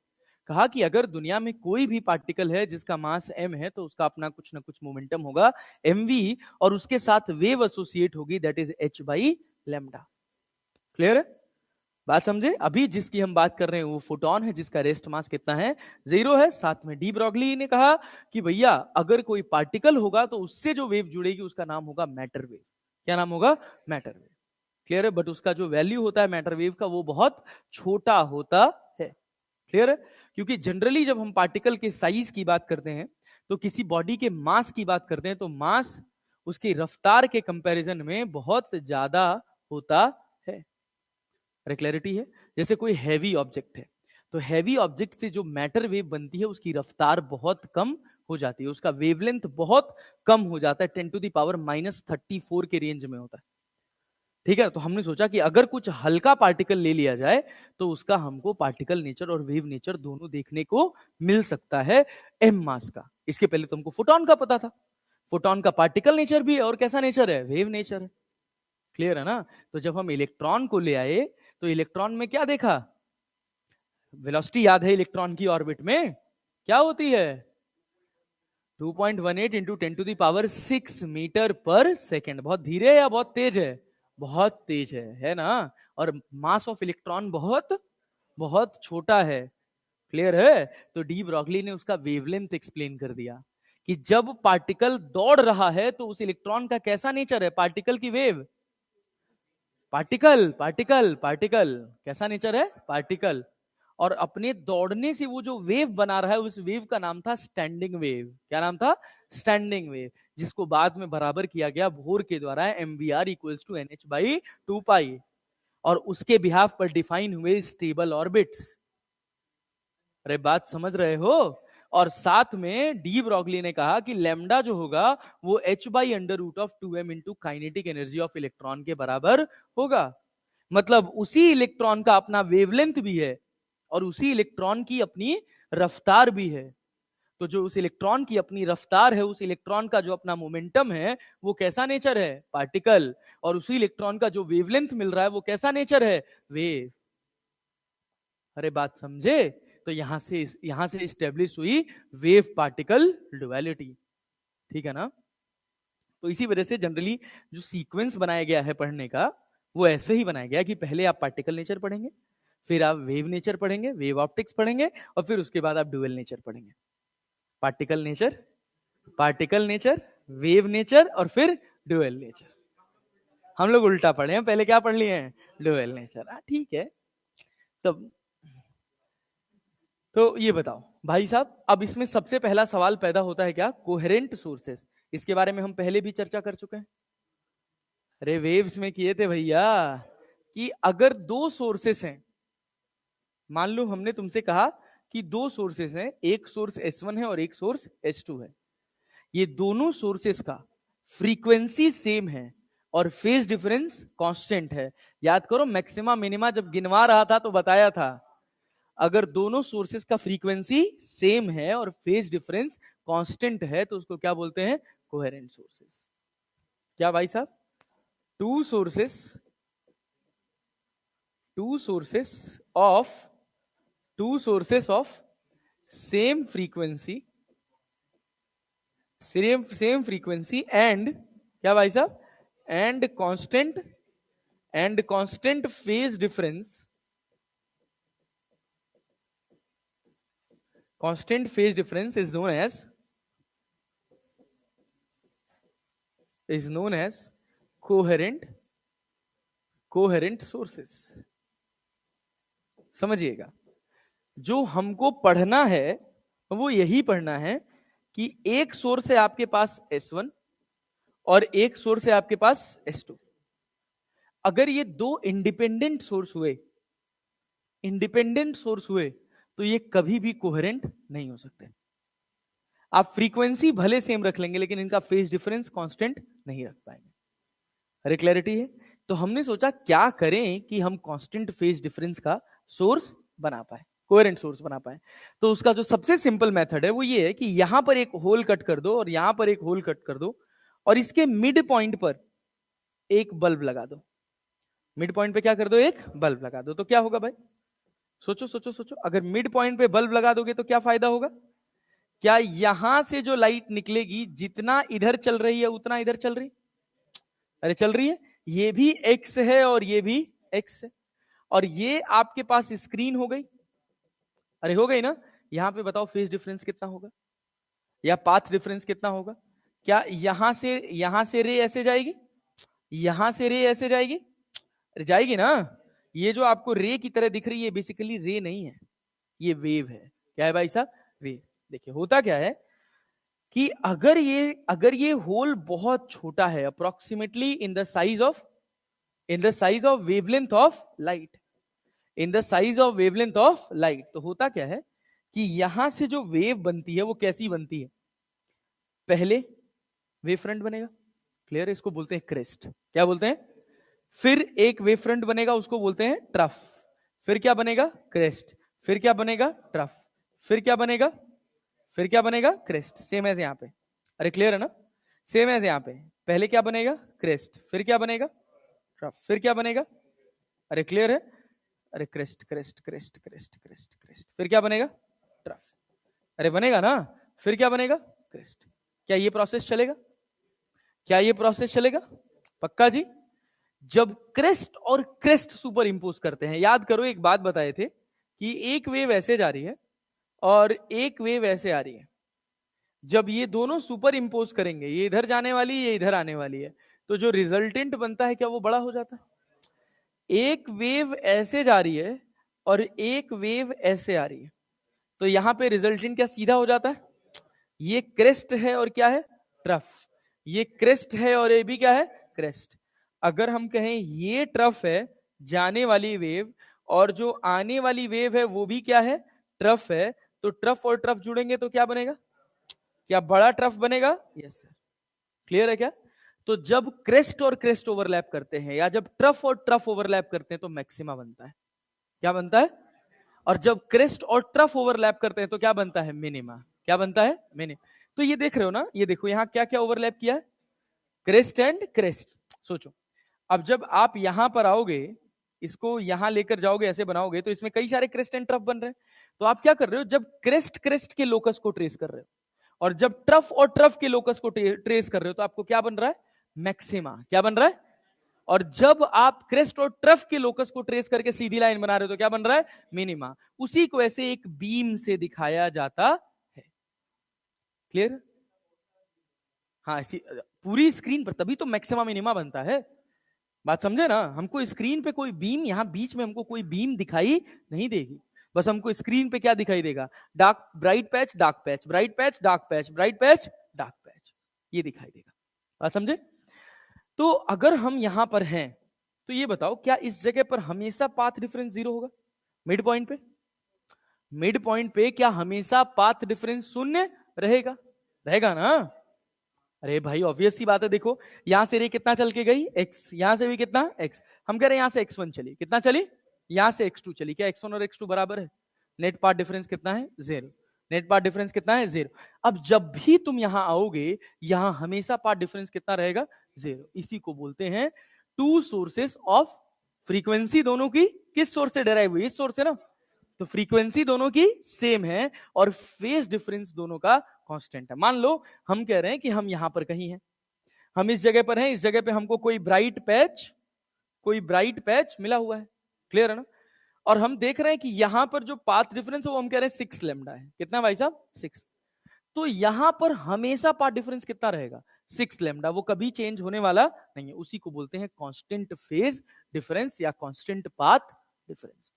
कहा कि अगर दुनिया में कोई भी पार्टिकल है जिसका मास m है, तो उसका अपना कुछ ना कुछ मोमेंटम होगा mv, और उसके साथ वेव एसोसिएट होगी, that is h by lambda. Clear है, बात समझे। अभी जिसकी हम बात कर रहे हैं वो फोटोन है, जिसका रेस्ट मास कितना है, 0 है। साथ में डी ब्रॉगली ने कहा कि भैया अगर कोई पार्टिकल होगा तो उससे जो वेव जुड़ेगी उसका नाम होगा मैटर वेव। क्या नाम होगा, मैटर वेव, क्लियर है। बट उसका जो वैल्यू होता है मैटर वेव का, वो बहुत छोटा होता है, क्लियर है। क्योंकि जनरली जब हम पार्टिकल के साइज की बात करते हैं, तो किसी बॉडी के मास की बात करते हैं, तो मास उसकी रफ्तार के कंपैरिजन में बहुत ज्यादा होता है। अरे क्लैरिटी है। जैसे कोई हैवी ऑब्जेक्ट है, तो हैवी ऑब्जेक्ट से जो मैटर वेव बनती है उसकी रफ्तार बहुत कम हो जाती है, उसका वेवलेंथ बहुत कम हो जाता है, 10⁻⁻34 के रेंज में होता है, ठीक है। तो हमने सोचा कि अगर कुछ हल्का पार्टिकल ले लिया जाए तो उसका हमको पार्टिकल नेचर और वेव नेचर दोनों देखने को मिल सकता है m मास का। इसके पहले तो हमको फोटोन का पता था, फोटोन का पार्टिकल नेचर भी है और कैसा नेचर है, वेव नेचर है, क्लियर है ना। तो जब हम इलेक्ट्रॉन को ले आए, तो इलेक्ट्रॉन में क्या देखा, वेलोसिटी याद है इलेक्ट्रॉन की ऑर्बिट में क्या होती है, 2.18 इंटू 10⁶ मीटर पर सेकेंड। बहुत धीरे है या बहुत तेज है, बहुत तेज है ना। और मास ऑफ इलेक्ट्रॉन बहुत बहुत छोटा है, क्लियर है। तो डी ब्रॉगली ने उसका वेवलेंथ एक्सप्लेन कर दिया कि जब पार्टिकल दौड़ रहा है तो उस इलेक्ट्रॉन का कैसा नेचर है, पार्टिकल की वेव, पार्टिकल पार्टिकल पार्टिकल कैसा नेचर है, पार्टिकल। और अपने दौड़ने से वो जो वेव बना रहा है, उस वेव का नाम था स्टैंडिंग वेव। क्या नाम था, स्टैंडिंग वेव, जिसको बाद में बराबर किया गया बोर के द्वारा, mvr equals to nh by 2 और उसके बिहाफ पर डिफाइन हुए स्टेबल ऑर्बिट्स। अरे बात समझ रहे हो। और साथ में डी ब्रॉगली ने कहा कि लैम्डा जो होगा वो h/√2m into kinetic energy of electron के बराबर होगा। मतलब उसी इलेक्ट्रॉन का अपना वेवलेंथ भी है और उसी इलेक्ट्रॉन की अपनी रफ्तार भी है। तो जो उस इलेक्ट्रॉन की अपनी रफ्तार है, उस इलेक्ट्रॉन का जो अपना मोमेंटम है, वो कैसा नेचर है, पार्टिकल। और उसी इलेक्ट्रॉन का जो वेवलेंथ मिल रहा है वो कैसा नेचर है, वेव। अरे बात समझे। तो यहां से स्टेब्लिश हुई वेव पार्टिकल डुअलिटी, ठीक है ना। तो इसी वजह से जनरली जो सीक्वेंस बनाया गया है पढ़ने का, वो ऐसे ही बनाया गया कि पहले आप पार्टिकल नेचर पढ़ेंगे, फिर आप वेव नेचर पढ़ेंगे, वेव ऑप्टिक्स पढ़ेंगे, और फिर उसके बाद आप डुअल नेचर पढ़ेंगे। पार्टिकल नेचर, वेव नेचर और फिर डुअल नेचर। हम लोग उल्टा पढ़े हैं, पहले क्या पढ़ लिए हैं, ड्यूअल नेचर। ठीक है। तब तो ये बताओ भाई साहब, अब इसमें सबसे पहला सवाल पैदा होता है क्या, कोहेरेंट सोर्सेस। इसके बारे में हम पहले भी चर्चा कर चुके हैं, अरे वेव्स में किए थे भैया, कि अगर दो सोर्सेस हैं, मान लो हमने तुमसे कहा कि दो सोर्सेस हैं, एक सोर्स S1 है और एक सोर्स S2 है, ये दोनों सोर्सेस का फ्रीक्वेंसी सेम है और फेज डिफरेंस कांस्टेंट है। याद करो मैक्सिमा मिनिमा जब गिनवा रहा था तो बताया था, अगर दोनों सोर्सेस का फ्रीक्वेंसी सेम है और फेज डिफरेंस कांस्टेंट है तो उसको क्या बोलते हैं, कोहेरेंट सोर्सेस। क्या भाई साहब, to sources of same frequency and, क्या भाई साहब, and constant phase difference, constant phase difference is known as coherent sources। समझिएगा, जो हमको पढ़ना है वो यही पढ़ना है कि एक सोर्स है आपके पास S1 और एक सोर्स है आपके पास S2। अगर ये दो इंडिपेंडेंट सोर्स हुए तो ये कभी भी कोहेरेंट नहीं हो सकते। आप फ्रीक्वेंसी भले सेम रख लेंगे लेकिन इनका फेज डिफरेंस कांस्टेंट नहीं रख पाएंगे। अरे क्लैरिटी है। तो हमने सोचा क्या करें कि हम कांस्टेंट फेज डिफरेंस का सोर्स बना पाए, कोहेरेंट सोर्स बना पाए। तो उसका जो सबसे सिंपल मेथड है वो ये है कि यहां पर एक होल कट कर दो और यहां पर एक होल कट कर दो और इसके मिड पॉइंट पर एक बल्ब लगा दो। मिड पॉइंट पे क्या कर दो, एक बल्ब लगा दो। तो क्या होगा भाई, सोचो सोचो सोचो, अगर मिड पॉइंट पे बल्ब लगा दोगे तो क्या फायदा होगा, क्या यहां से जो लाइट निकलेगी जितना इधर चल रही है उतना इधर चल रही, अरे चल रही है, ये भी एक्स है और ये भी एक्स है, और ये आपके पास स्क्रीन हो गई, अरे हो गई ना। यहां पे बताओ फेज डिफरेंस कितना होगा या पाथ डिफरेंस कितना होगा, क्या यहां से रे ऐसे जाएगी, यहां से रे ऐसे जाएगी, अरे जाएगी ना। ये जो आपको रे की तरह दिख रही है बेसिकली रे नहीं है, ये वेव है। क्या है भाई साहब, वेव। देखिए होता क्या है कि अगर ये होल बहुत छोटा है, approximately in the size of wavelength of light, तो होता क्या है कि यहां से जो वेव बनती है वो कैसी बनती है, पहले वेव फ्रंट बनेगा, क्लियर है, इसको बोलते हैं क्रेस्ट। क्या बोलते हैं, फिर एक वेव फ्रंट बनेगा उसको बोलते हैं ट्रफ, फिर क्या बनेगा, क्रेस्ट, फिर क्या बनेगा, ट्रफ, फिर क्या बनेगा क्रेस्ट, सेम एज यहां पे। अरे क्लियर है ना, सेम एज यहां पे, पहले क्या बनेगा क्रेस्ट, फिर क्या बनेगा ट्रफ, फिर क्या बनेगा, अरे क्लियर है, अरे crest crest crest crest crest crest, फिर क्या बनेगा ट्रफ, अरे बनेगा ना, फिर क्या बनेगा क्रेस्ट। क्या ये प्रोसेस चलेगा, पक्का जी। जब क्रेस्ट और क्रेस्ट सुपर इंपोज करते हैं, याद करो एक बात बताए थे कि एक वेव ऐसे जा रही है और एक वेव ऐसे आ रही है, जब ये दोनों सुपर इंपोज करेंगे, ये इधर जाने वाली है ये इधर आने वाली है, तो जो रिजल्टेंट बनता है क्या वो बड़ा हो जाता है। एक वेव ऐसे जा रही है और एक वेव ऐसे आ रही है, तो यहां पे रिजल्टेंट क्या सीधा हो जाता है, ये क्रेस्ट है और क्या है ट्रफ, ये क्रेस्ट है और ये भी क्या है क्रेस्ट। अगर हम कहें ये ट्रफ है जाने वाली वेव और जो आने वाली वेव है वो भी क्या है ट्रफ है, तो ट्रफ और ट्रफ जुड़ेंगे तो क्या बनेगा, क्या बड़ा ट्रफ बनेगा, यस सर। क्लियर है क्या। तो जब क्रेस्ट और क्रेस्ट ओवरलैप करते हैं या जब ट्रफ और ट्रफ ओवरलैप करते हैं तो मैक्सिमा बनता है, क्या बनता है, और जब क्रेस्ट और ट्रफ ओवरलैप करते हैं तो क्या बनता है मिनिमा, क्या बनता है मिनिमा। तो ये देख रहे हो ना, ये देखो यहां क्या क्या ओवरलैप किया है, क्रेस्ट एंड क्रेस्ट। सोचो अब जब आप यहां पर आओगे, इसको यहां लेकर जाओगे ऐसे बनाओगे तो इसमें कई सारे क्रेस्ट एंड ट्रफ बन रहे हैं। तो आप क्या कर रहे हो, जब क्रेस्ट क्रेस्ट के लोकस को ट्रेस कर रहे हो और जब ट्रफ और ट्रफ के लोकस को ट्रेस कर रहे हो तो आपको क्या बन रहा है मैक्सिमा, क्या बन रहा है। और जब आप क्रेस्ट और ट्रफ के लोकस को ट्रेस करके सीधी लाइन बना रहे हो तो क्या बन रहा है मिनिमा। उसी को ऐसे एक बीम से दिखाया जाता है, क्लियर। हाँ पूरी स्क्रीन पर, तभी तो मैक्सिमा मिनिमा बनता है। बात समझे ना? हमको स्क्रीन पे कोई बीम, यहां बीच में हमको कोई बीम दिखाई नहीं देगी, बस हमको स्क्रीन पे क्या दिखाई देगा? Dark bright patch, dark patch, bright patch, dark patch, bright patch, dark patch, ये दिखाई देगा। बात समझे? तो अगर हम यहां पर हैं तो ये बताओ, क्या इस जगह पर हमेशा पाथ डिफरेंस 0 होगा? मिड पॉइंट पे, मिड पॉइंट पे क्या हमेशा पाथ डिफरेंस शून्य रहेगा? रहेगा ना? अरे भाई ऑब्वियस सी बात है, देखो यहां से रे कितना चल के गई? x, यहां से भी कितना? x। हम कह रहे हैं यहां से x1 चली, कितना चली? यहां से x2 चली, क्या x1 और x2 बराबर है? नेट पाथ डिफरेंस कितना है? 0। नेट पाथ डिफरेंस कितना है? 0। अब जब भी तुम यहां आओगे, यहां हमेशा पाथ डिफरेंस कितना रहेगा? 0। इसी को बोलते हैं टू सोर्सेस ऑफ फ्रीक्वेंसी। दोनों की किस सोर्स से डेराइव हुई? इस सोर्स से ना। तो फ्रीक्वेंसी दोनों की सेम है और फेज डिफरेंस दोनों का कांस्टेंट है। मान लो हम कह रहे हैं कि हम यहां पर कहीं हैं, हम इस जगह पर हैं, इस जगह पे हमको कोई ब्राइट पैच मिला हुआ है, क्लियर है ना? और हम देख रहे हैं कि यहां पर जो पाथ डिफरेंस है वो हम कह रहे हैं 6 लैम्डा है। कितना भाई साहब? 6। तो यहां पर हमेशा पाथ डिफरेंस कितना रहेगा? 6 लैम्डा, वो कभी चेंज होने वाला नहीं है। उसी को बोलते हैं कांस्टेंट फेज डिफरेंस या कांस्टेंट पाथ डिफरेंस।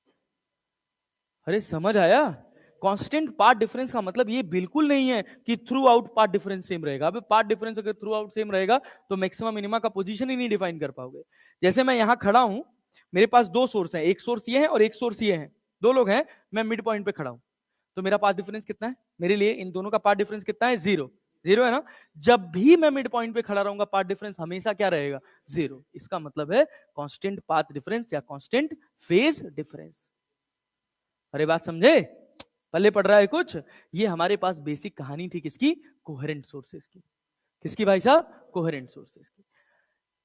अरे समझ आया? कांस्टेंट पाथ डिफरेंस का मतलब ये बिल्कुल नहीं है कि through out path difference same रहेगा। अब पाथ डिफरेंस अगर थ्रू आउट सेम रहेगा तो मैक्सिमम मिनिमा का पोजीशन ही नहीं डिफाइन कर पाओगे। जैसे मैं यहां खड़ा हूं, मेरे पास दो सोर्स हैं, एक सोर्स ये है और एक सोर्स ये है, दो लोग हैं, मैं मिड पॉइंट पे खड़ा हूं, तो मेरा पाथ डिफरेंस कितना है? मेरे लिए इन दोनों का पाथ डिफरेंस कितना है? 0। 0 है ना? जब भी मैं मिड पॉइंट पे खड़ा रहूंगा, पाथ डिफरेंस हमेशा क्या रहेगा? 0। इसका मतलब है कांस्टेंट पाथ डिफरेंस या कांस्टेंट फेज डिफरेंस। अरे बात समझे? पल्ले पड़ रहा है कुछ? ये हमारे पास बेसिक कहानी थी किसकी? कोहेरेंट सोर्सेस की। किसकी भाई साहब? कोहेरेंट सोर्सेस की।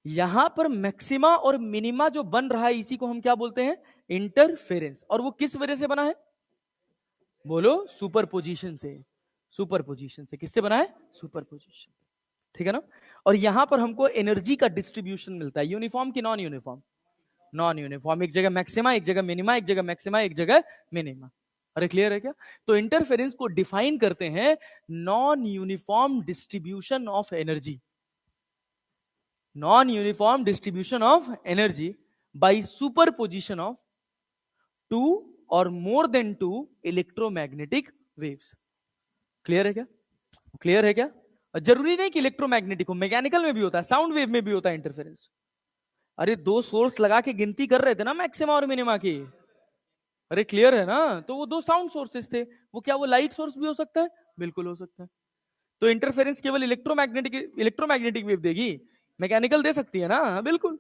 यहां पर मैक्सिमा और मिनिमा जो बन रहा है, इसी को हम क्या बोलते हैं? इंटरफेरेंस। और वो किस वजह से बना है? बोलो। सुपरपोजिशन से। सुपरपोजिशन से। किससे बना है? सुपरपोजिशन। ठीक है ना? और यहां पर हमको एनर्जी का डिस्ट्रीब्यूशन मिलता है, यूनिफॉर्म की नॉन यूनिफॉर्म? Non uniform. एक जगह मैक्सिमा, एक जगह मिनिमा, एक जगह मैक्सिमा, एक जगह मिनिमा। अरे क्लियर है क्या? तो इंटरफेरेंस को डिफाइन करते हैं non uniform distribution of energy, non uniform distribution of energy by superposition of two और more than two electromagnetic waves. Clear है क्या? क्लियर है क्या? जरूरी नहीं कि इलेक्ट्रोमैग्नेटिक हो, मैकेनिकल में भी होता है, साउंड वेव में भी होता है इंटरफेरेंस। अरे दो सोर्स लगा के गिनती कर रहे थे ना मैक्सिमा और मिनिमा की। अरे क्लियर है ना? तो वो दो साउंड सोर्सेस थे, वो क्या वो लाइट सोर्स भी हो सकता है? बिल्कुल हो सकता है। तो इंटरफेरेंस केवल इलेक्ट्रोमैग्नेटिक वेव देगी? मैकेनिकल दे सकती है ना? बिल्कुल।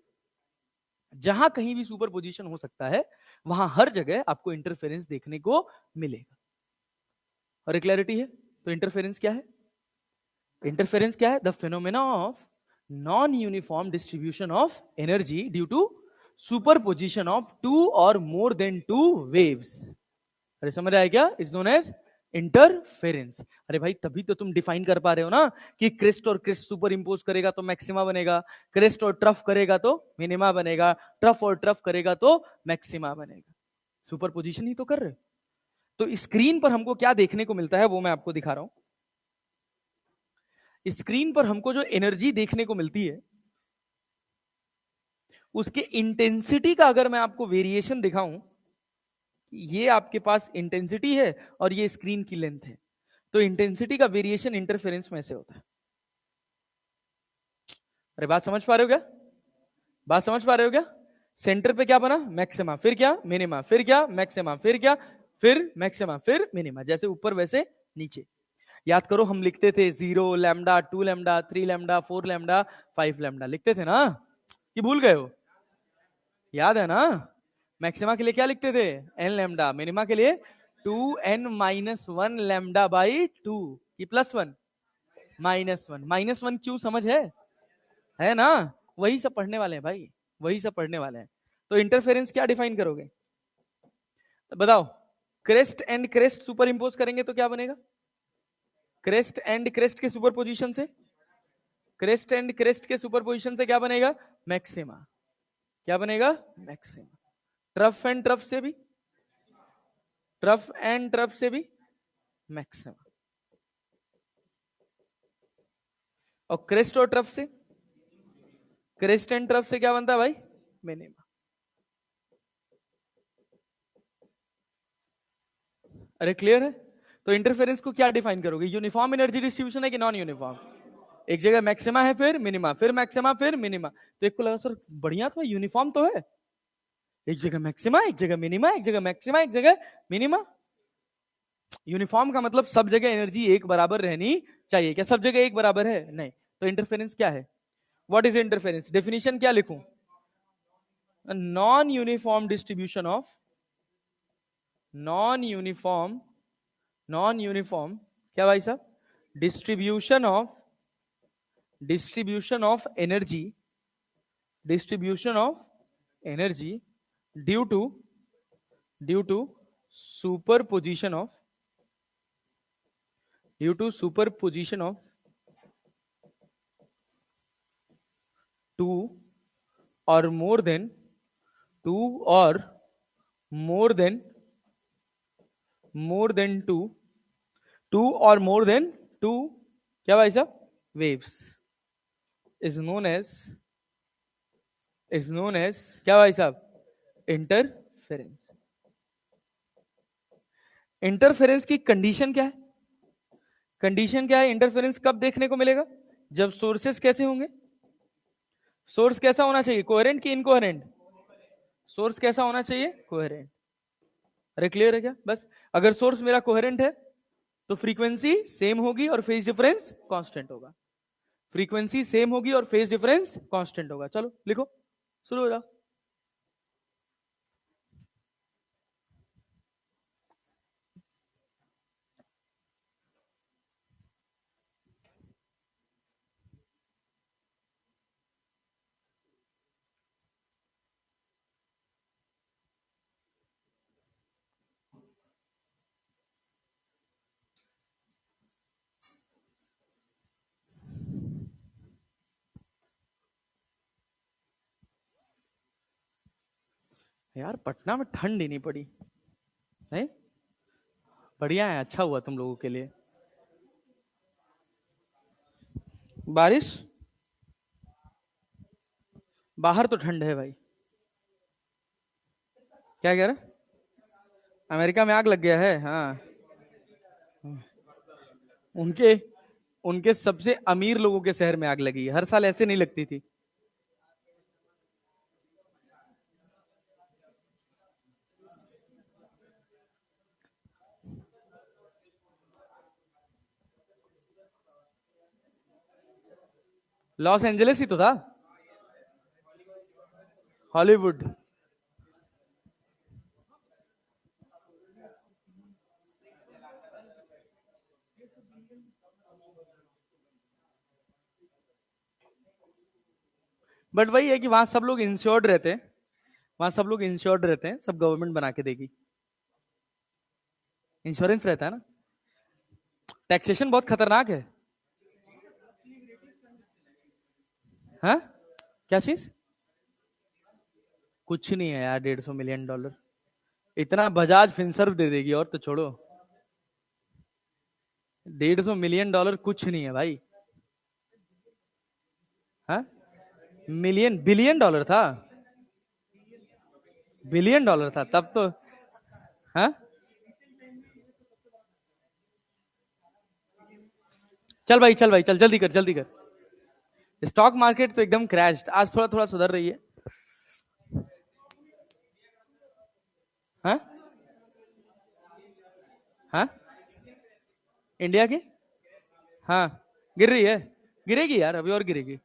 जहां कहीं भी सुपर पोजिशन हो सकता है, वहां हर जगह आपको इंटरफेरेंस देखने को मिलेगा। और क्लैरिटी है? तो इंटरफेरेंस क्या है? इंटरफेरेंस क्या है? The phenomena of non uniform distribution of energy due to superposition of two और मोर देन टू वेव्स। अरे समझ आया क्या? Is known as interference. अरे भाई तभी तो तुम डिफाइन कर पा रहे हो ना कि क्रिस्ट और क्रिस्ट सुपर इंपोज करेगा तो मैक्सिमा बनेगा, क्रिस्ट और ट्रफ करेगा तो मिनिमा बनेगा, ट्रफ और ट्रफ करेगा तो मैक्सिमा बनेगा। सुपर पोजिशन ही तो कर रहे। तो स्क्रीन पर हमको क्या देखने को मिलता है वो मैं आपको दिखा रहा हूं। स्क्रीन पर हमको जो एनर्जी देखने को मिलती है, उसके इंटेंसिटी का अगर मैं आपको वेरिएशन दिखाऊं, ये आपके पास इंटेंसिटी है और ये स्क्रीन की लेंथ है, तो इंटेंसिटी का वेरिएशन इंटरफेरेंस में से होता है। अरे बात समझ पा रहे हो क्या? बात समझ पा रहे हो क्या? सेंटर पे क्या बना? मैक्सिमा, फिर क्या? मिनिमा, फिर क्या? मैक्सिमा, फिर क्या? फिर मैक्सिमा, फिर मिनिमा। जैसे ऊपर वैसे नीचे। याद करो हम लिखते थे 0 lambda, 2 lambda, 3 lambda, 4 lambda, 5 lambda लिखते थे ना? कि भूल गए हो? याद है ना? मैक्सिमा के लिए क्या लिखते थे? N lambda. मिनिमा के लिए 2n-1 लैम्डा बाई 2 की +1 -1। -1 क्यों? समझ है ना? वही सब पढ़ने वाले हैं भाई, वही सब पढ़ने वाले हैं। तो इंटरफेरेंस क्या डिफाइन करोगे? तो बताओ। Crest and crest super impose करेंगे तो क्या बनेगा? क्रेस्ट एंड क्रेस्ट के सुपर पोजिशन से, क्रेस्ट एंड क्रेस्ट के सुपर पोजिशन से क्या बनेगा? मैक्सिमा। क्या बनेगा? मैक्सिमा। ट्रफ एंड ट्रफ से भी, ट्रफ एंड ट्रफ से भी मैक्सिमा। और क्रेस्ट और ट्रफ से, क्रेस्ट एंड ट्रफ से क्या बनता है भाई? मिनिमा। अरे क्लियर है? तो इंटरफेरेंस को क्या डिफाइन करोगे? यूनिफॉर्म एनर्जी डिस्ट्रीब्यूशन है कि नॉन यूनिफॉर्म? एक जगह मैक्सिमा है, फिर मिनिमा, फिर मैक्सिमा, फिर मिनिमा। तो एक को लगा सर बढ़िया तो यूनिफॉर्म तो है, एक जगह मैक्सिमा, एक जगह मिनिमा, एक जगह मैक्सिमा, एक जगह मिनिमा। यूनिफॉर्म का मतलब सब जगह एनर्जी एक बराबर रहनी चाहिए। क्या सब जगह एक बराबर है? नहीं। तो इंटरफेरेंस क्या है? What is interference? डेफिनेशन क्या लिखूं? Non uniform distribution of, non uniform, non uniform क्या भाई साहब? Distribution of, distribution of energy, distribution of energy due to, due to superposition of, due to superposition of two और more than, two और more than, more than two, two और more than two क्या भाई साहब? Waves is known as, is known as क्या भाई साहब? Interference. Interference की कंडीशन क्या है? कंडीशन क्या है? इंटरफेरेंस कब देखने को मिलेगा? जब सोर्सेस कैसे होंगे? सोर्स कैसा होना चाहिए? कोहेरेंट कि इनकोहेरेंट? सोर्स कैसा होना चाहिए? कोहेरेंट। अरे क्लियर है क्या? बस अगर सोर्स मेरा कोहेरेंट है तो फ्रीक्वेंसी सेम होगी और फेज डिफरेंस कांस्टेंट होगा। फ्रीक्वेंसी सेम होगी और फेज डिफरेंस कांस्टेंट होगा। चलो लिखो, शुरू हो जाओ। यार पटना में ठंड ही नहीं पड़ी है। बढ़िया है, अच्छा हुआ तुम लोगों के लिए। बारिश? बाहर तो ठंड है भाई। क्या कह रहा? अमेरिका में आग लग गया है? हाँ, उनके, उनके सबसे अमीर लोगों के शहर में आग लगी है। हर साल ऐसे नहीं लगती थी। लॉस एंजलिस ही तो था, हॉलीवुड। बट वही है कि वहां सब लोग इंश्योर्ड रहते हैं, वहां सब लोग इंश्योर्ड रहते हैं, सब गवर्नमेंट बना के देगी। इंश्योरेंस रहता है ना। टैक्सेशन बहुत खतरनाक है। हाँ, क्या चीज? कुछ नहीं है यार, $150 मिलियन इतना बजाज फिनसर्व दे देगी, और तो छोड़ो। $150 मिलियन कुछ नहीं है भाई। हाँ, मिलियन, बिलियन डॉलर था, बिलियन डॉलर था तब तो। हाँ, चल भाई, चल भाई, चल जल्दी कर, जल्दी कर। स्टॉक मार्केट तो एकदम क्रैश्ड, आज थोड़ा थोड़ा सुधर रही है। हाँ, हाँ, इंडिया की? हाँ, गिर रही है, गिरेगी यार, अभी और गिरेगी।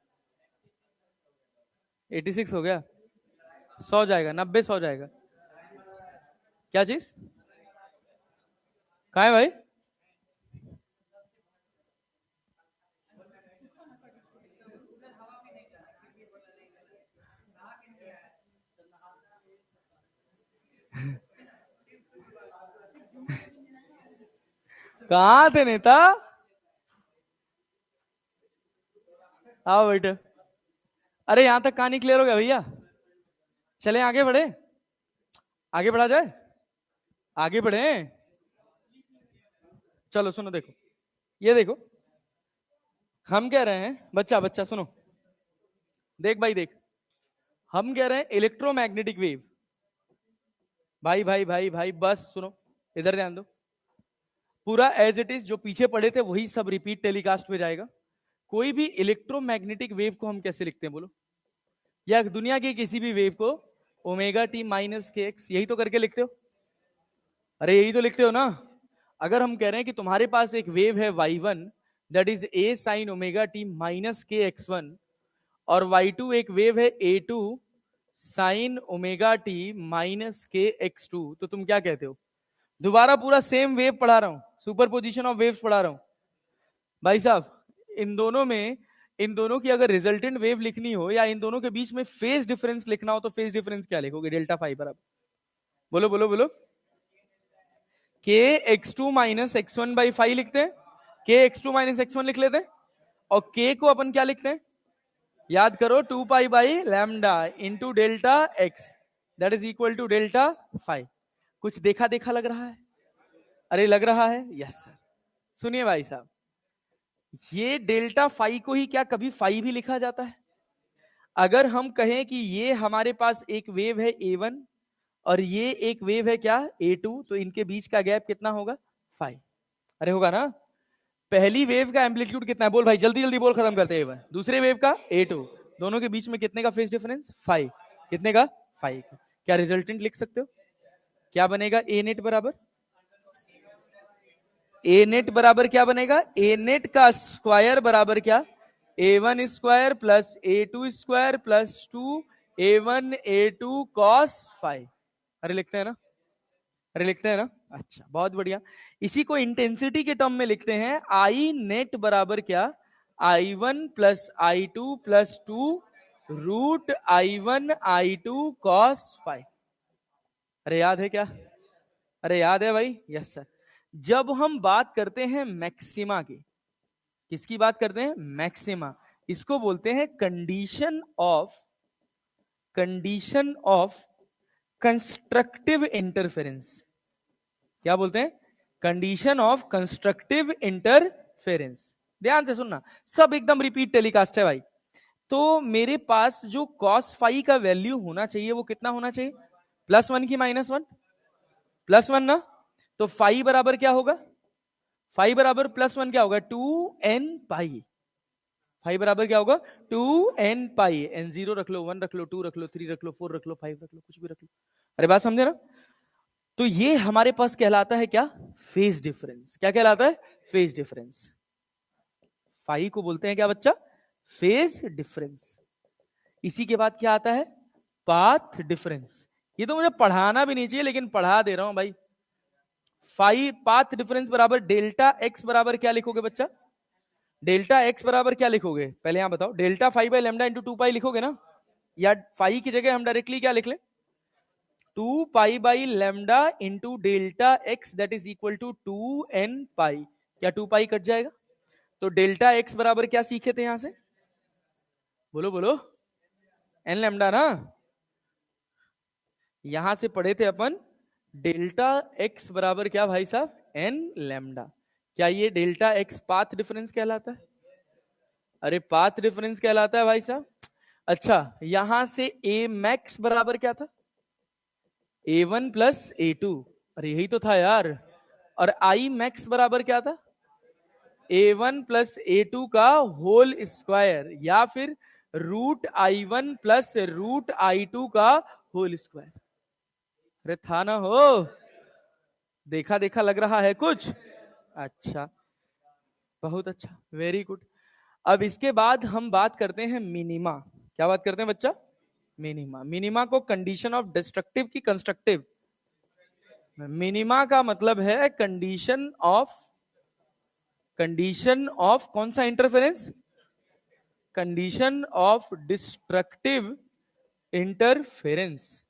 86 हो गया, 100 जाएगा, 90, 100 जाएगा। क्या चीज? कहा है भाई? कहाँ थे नेता? आओ बेटे। अरे यहां तक कहानी क्लियर हो गया भैया? चले आगे बढ़े, आगे बढ़ा जाए, आगे बढ़े। चलो सुनो, देखो, ये देखो, हम कह रहे हैं, बच्चा बच्चा सुनो, देख भाई देख, हम कह रहे हैं इलेक्ट्रोमैग्नेटिक वेव। भाई भाई भाई भाई बस सुनो, इधर ध्यान दो। पूरा एज इट इज जो पीछे पढ़े थे वही सब रिपीट टेलीकास्ट में जाएगा। कोई भी इलेक्ट्रोमैग्नेटिक वेव को हम कैसे लिखते हैं बोलो, या दुनिया की किसी भी वेव को omega t minus k x, यही तो करके लिखते हो। अरे यही तो लिखते हो ना। अगर हम कह रहे हैं कि तुम्हारे पास एक वेव है y1 that is a sine omega t minus के x1, और y2 एक वेव है a2 sine omega t minus के x2, तो तुम क्या कहते हो? दोबारा पूरा सेम वेव पढ़ा रहा हूं, सुपर पोजिशन ऑफ वेव्स पढ़ा रहा हूं भाई साहब। इन दोनों में, इन दोनों की अगर रिजल्टेंट वेव लिखनी हो या इन दोनों के बीच में फेज डिफरेंस लिखना हो तो फेज डिफरेंस क्या लिखोगे? डेल्टा फाई बराबर, बोलो बोलो बोलो, k x two minus x one by five लिखते हैं, k x two minus x one लिख लेते हैं, और के को अपन क्या लिखते हैं? याद करो, 2 pi by lambda into delta x that is equal to delta five. कुछ देखा देखा लग रहा है? अरे लग रहा है, यस सर। सुनिए भाई साहब, ये डेल्टा फाइव को ही क्या कभी फाइव भी लिखा जाता है? अगर हम कहें कि ये हमारे पास एक वेव है A1 और ये एक वेव है क्या A2, तो इनके बीच का गैप कितना होगा? 5। अरे होगा ना। पहली वेव का एम्पलीट्यूड कितना है बोल भाई, जल्दी जल्दी बोल, खत्म करते हैं। दूसरे वेव का A2, दोनों के बीच में कितने का फेज डिफरेंस? 5। कितने का? 5। क्या रिजल्टेंट लिख सकते हो? क्या बनेगा? ए नेट बराबर, ए नेट बराबर क्या बनेगा? ए नेट का स्क्वायर बराबर क्या? A1 square plus A2 square plus 2 A1 A2 cos 5। अरे लिखते हैं ना, अरे लिखते हैं ना, अच्छा बहुत बढ़िया। इसी को इंटेंसिटी के टर्म में लिखते हैं, आई नेट बराबर क्या? I1 plus I2 plus 2 root I1 I2 cos 5। अरे याद है क्या? अरे याद है भाई? Yes sir. जब हम बात करते हैं मैक्सिमा की, किसकी बात करते हैं? मैक्सिमा। इसको बोलते हैं कंडीशन ऑफ कंस्ट्रक्टिव इंटरफेरेंस। क्या बोलते हैं? Condition of constructive interference. ध्यान से सुनना, सब एकदम रिपीट टेलीकास्ट है भाई। तो मेरे पास जो कॉस फाई का वैल्यू होना चाहिए वो कितना होना चाहिए? +1 की -1? +1 ना। तो फाई बराबर क्या होगा? फाई बराबर +1 क्या होगा? 2n पाई। फाई बराबर क्या होगा? 2n पाई। n0 रख लो, 1 रख लो, 2 रख लो, 3 रख लो, 4 रख लो, 5 रख लो, कुछ भी रख लो। अरे बात समझे ना। तो ये हमारे पास कहलाता है क्या? Phase difference. क्या कहलाता है? Phase difference. फाई को बोलते हैं क्या बच्चा? Phase difference. इसी के बाद क्या आता है? Path difference. ये तो मुझे पढ़ाना भी नहीं चाहिए लेकिन पढ़ा दे रहा हूं भाई। फाई पाथ डिफरेंस बराबर डेल्टा एक्स बराबर क्या लिखोगे बच्चा? डेल्टा एक्स बराबर क्या लिखोगे पहले यहां बताओ? Delta five by lambda into 2 पाई लिखोगे ना, या फाई की जगह हम डायरेक्टली क्या लिख लें? 2 pi by lambda into delta x that is equal to 2n pi. क्या 2 पाई कट जाएगा? तो डेल्टा एक्स बराबर क्या सीखे थे यहां से? बोलो बोलो, एन लेमडा ना। यहां से पढ़े थे अपन डेल्टा एक्स बराबर क्या भाई साहब? N lambda. क्या ये डेल्टा एक्स पाथ डिफरेंस कहलाता है? अरे पाथ डिफरेंस कहलाता है भाई साहब। अच्छा, यहां से ए मैक्स बराबर क्या था? A1 plus A2। अरे यही तो था यार। और आई मैक्स बराबर क्या था? A1 प्लस A2 का होल स्क्वायर, या फिर root I1 plus root I2 का होल स्क्वायर। अरे था ना हो, देखा देखा लग रहा है कुछ? अच्छा, बहुत अच्छा, वेरी गुड। अब इसके बाद हम बात करते हैं मिनिमा। क्या बात करते हैं बच्चा? मिनिमा। मिनिमा को कंडीशन ऑफ डिस्ट्रक्टिव की कंस्ट्रक्टिव? मिनिमा का मतलब है कंडीशन ऑफ कौन सा interference? Condition of destructive interference.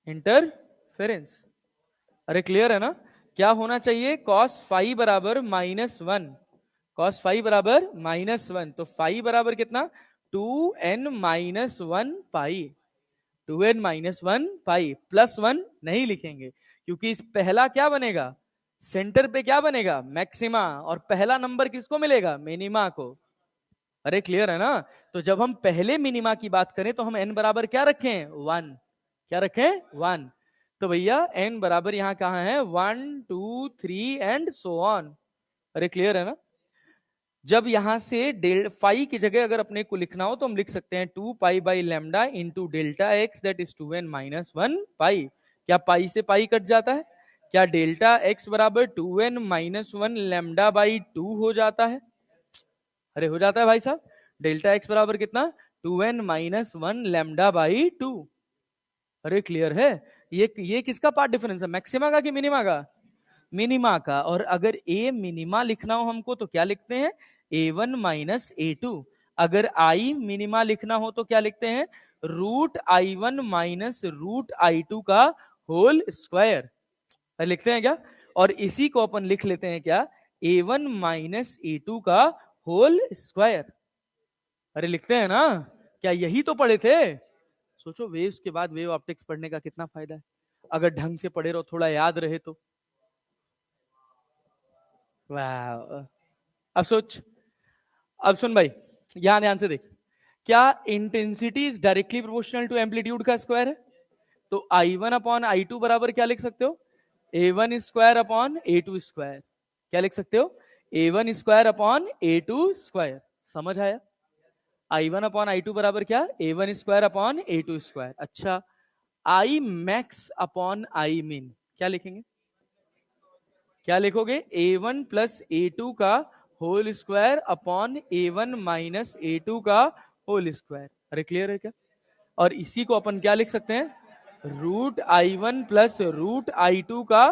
Interference. अरे क्लियर है ना? क्या होना चाहिए? कॉस फाइव बराबर -1। कॉस फाइव बराबर -1, तो फाइव बराबर कितना? 2n -1 पाई। 2n -1 पाई। +1 नहीं लिखेंगे क्योंकि इस पहला क्या बनेगा? सेंटर पे क्या बनेगा? मैक्सिमा। और पहला नंबर किसको मिलेगा? मिनिमा को। अरे क्लियर है ना? तो जब हम पहले मिनिमा की बात करें तो हम n बराबर क्या रखें? 1। क्या रखें? 1। तो भैया n बराबर यहां कहां है? 1 2 3 एंड सो ऑन। अरे क्लियर है ना? जब यहां से फाई की जगह अगर अपने को लिखना हो तो हम लिख सकते हैं 2 pi by lambda into delta x that is 2n minus 1 पाई। क्या पाई से पाई कट जाता है? क्या डेल्टा एक्स बराबर 2n माइनस 1 लैम्डा बाई 2 हो जाता है? अरे हो जाता है भाई साहब। डेल्टा एक्स बराबर कितना? 2n minus 1 lambda by 2। अरे क्लियर है? ये किसका पार्ट डिफरेंस है? मैक्सिमा का कि मिनिमा का? मिनिमा का। और अगर ए मिनिमा लिखना हो हमको तो क्या लिखते हैं? a1 minus a2। अगर आई मिनिमा लिखना हो तो क्या लिखते हैं? Root i1 minus root i2 का होल स्क्वायर। लिखते हैं क्या? और इसी को अपन लिख लेते हैं क्या? a1 माइनस a2 का होल स्क्वायर। अरे लिखते हैं ना? क्या यही तो पढ़े थे? सोचो वेव्स के बाद वेव ऑप्टिक्स पढ़ने का कितना फायदा है, अगर ढंग से पढ़े रहो, थोड़ा याद रहे तो। वाह। अब सोच, अब सुन भाई, यहां ध्यान से देख। क्या intensity is directly proportional to amplitude का स्क्वायर है? तो I1 अपॉन I2 बराबर क्या लिख सकते हो? A1 square upon A2 square. क्या लिख सकते हो? A1 square upon A2 square. समझ आया? I1 अपॉन I2 बराबर क्या? A1 square upon A2 square. अच्छा, I मैक्स अपॉन I मिन क्या लिखेंगे? क्या लिखोगे? A1 प्लस A2 का whole square upon A1 minus A2 का होल स्क्वायर। अरे क्लियर है क्या? और इसी को अपन क्या लिख सकते हैं? Root I1 plus root I2 का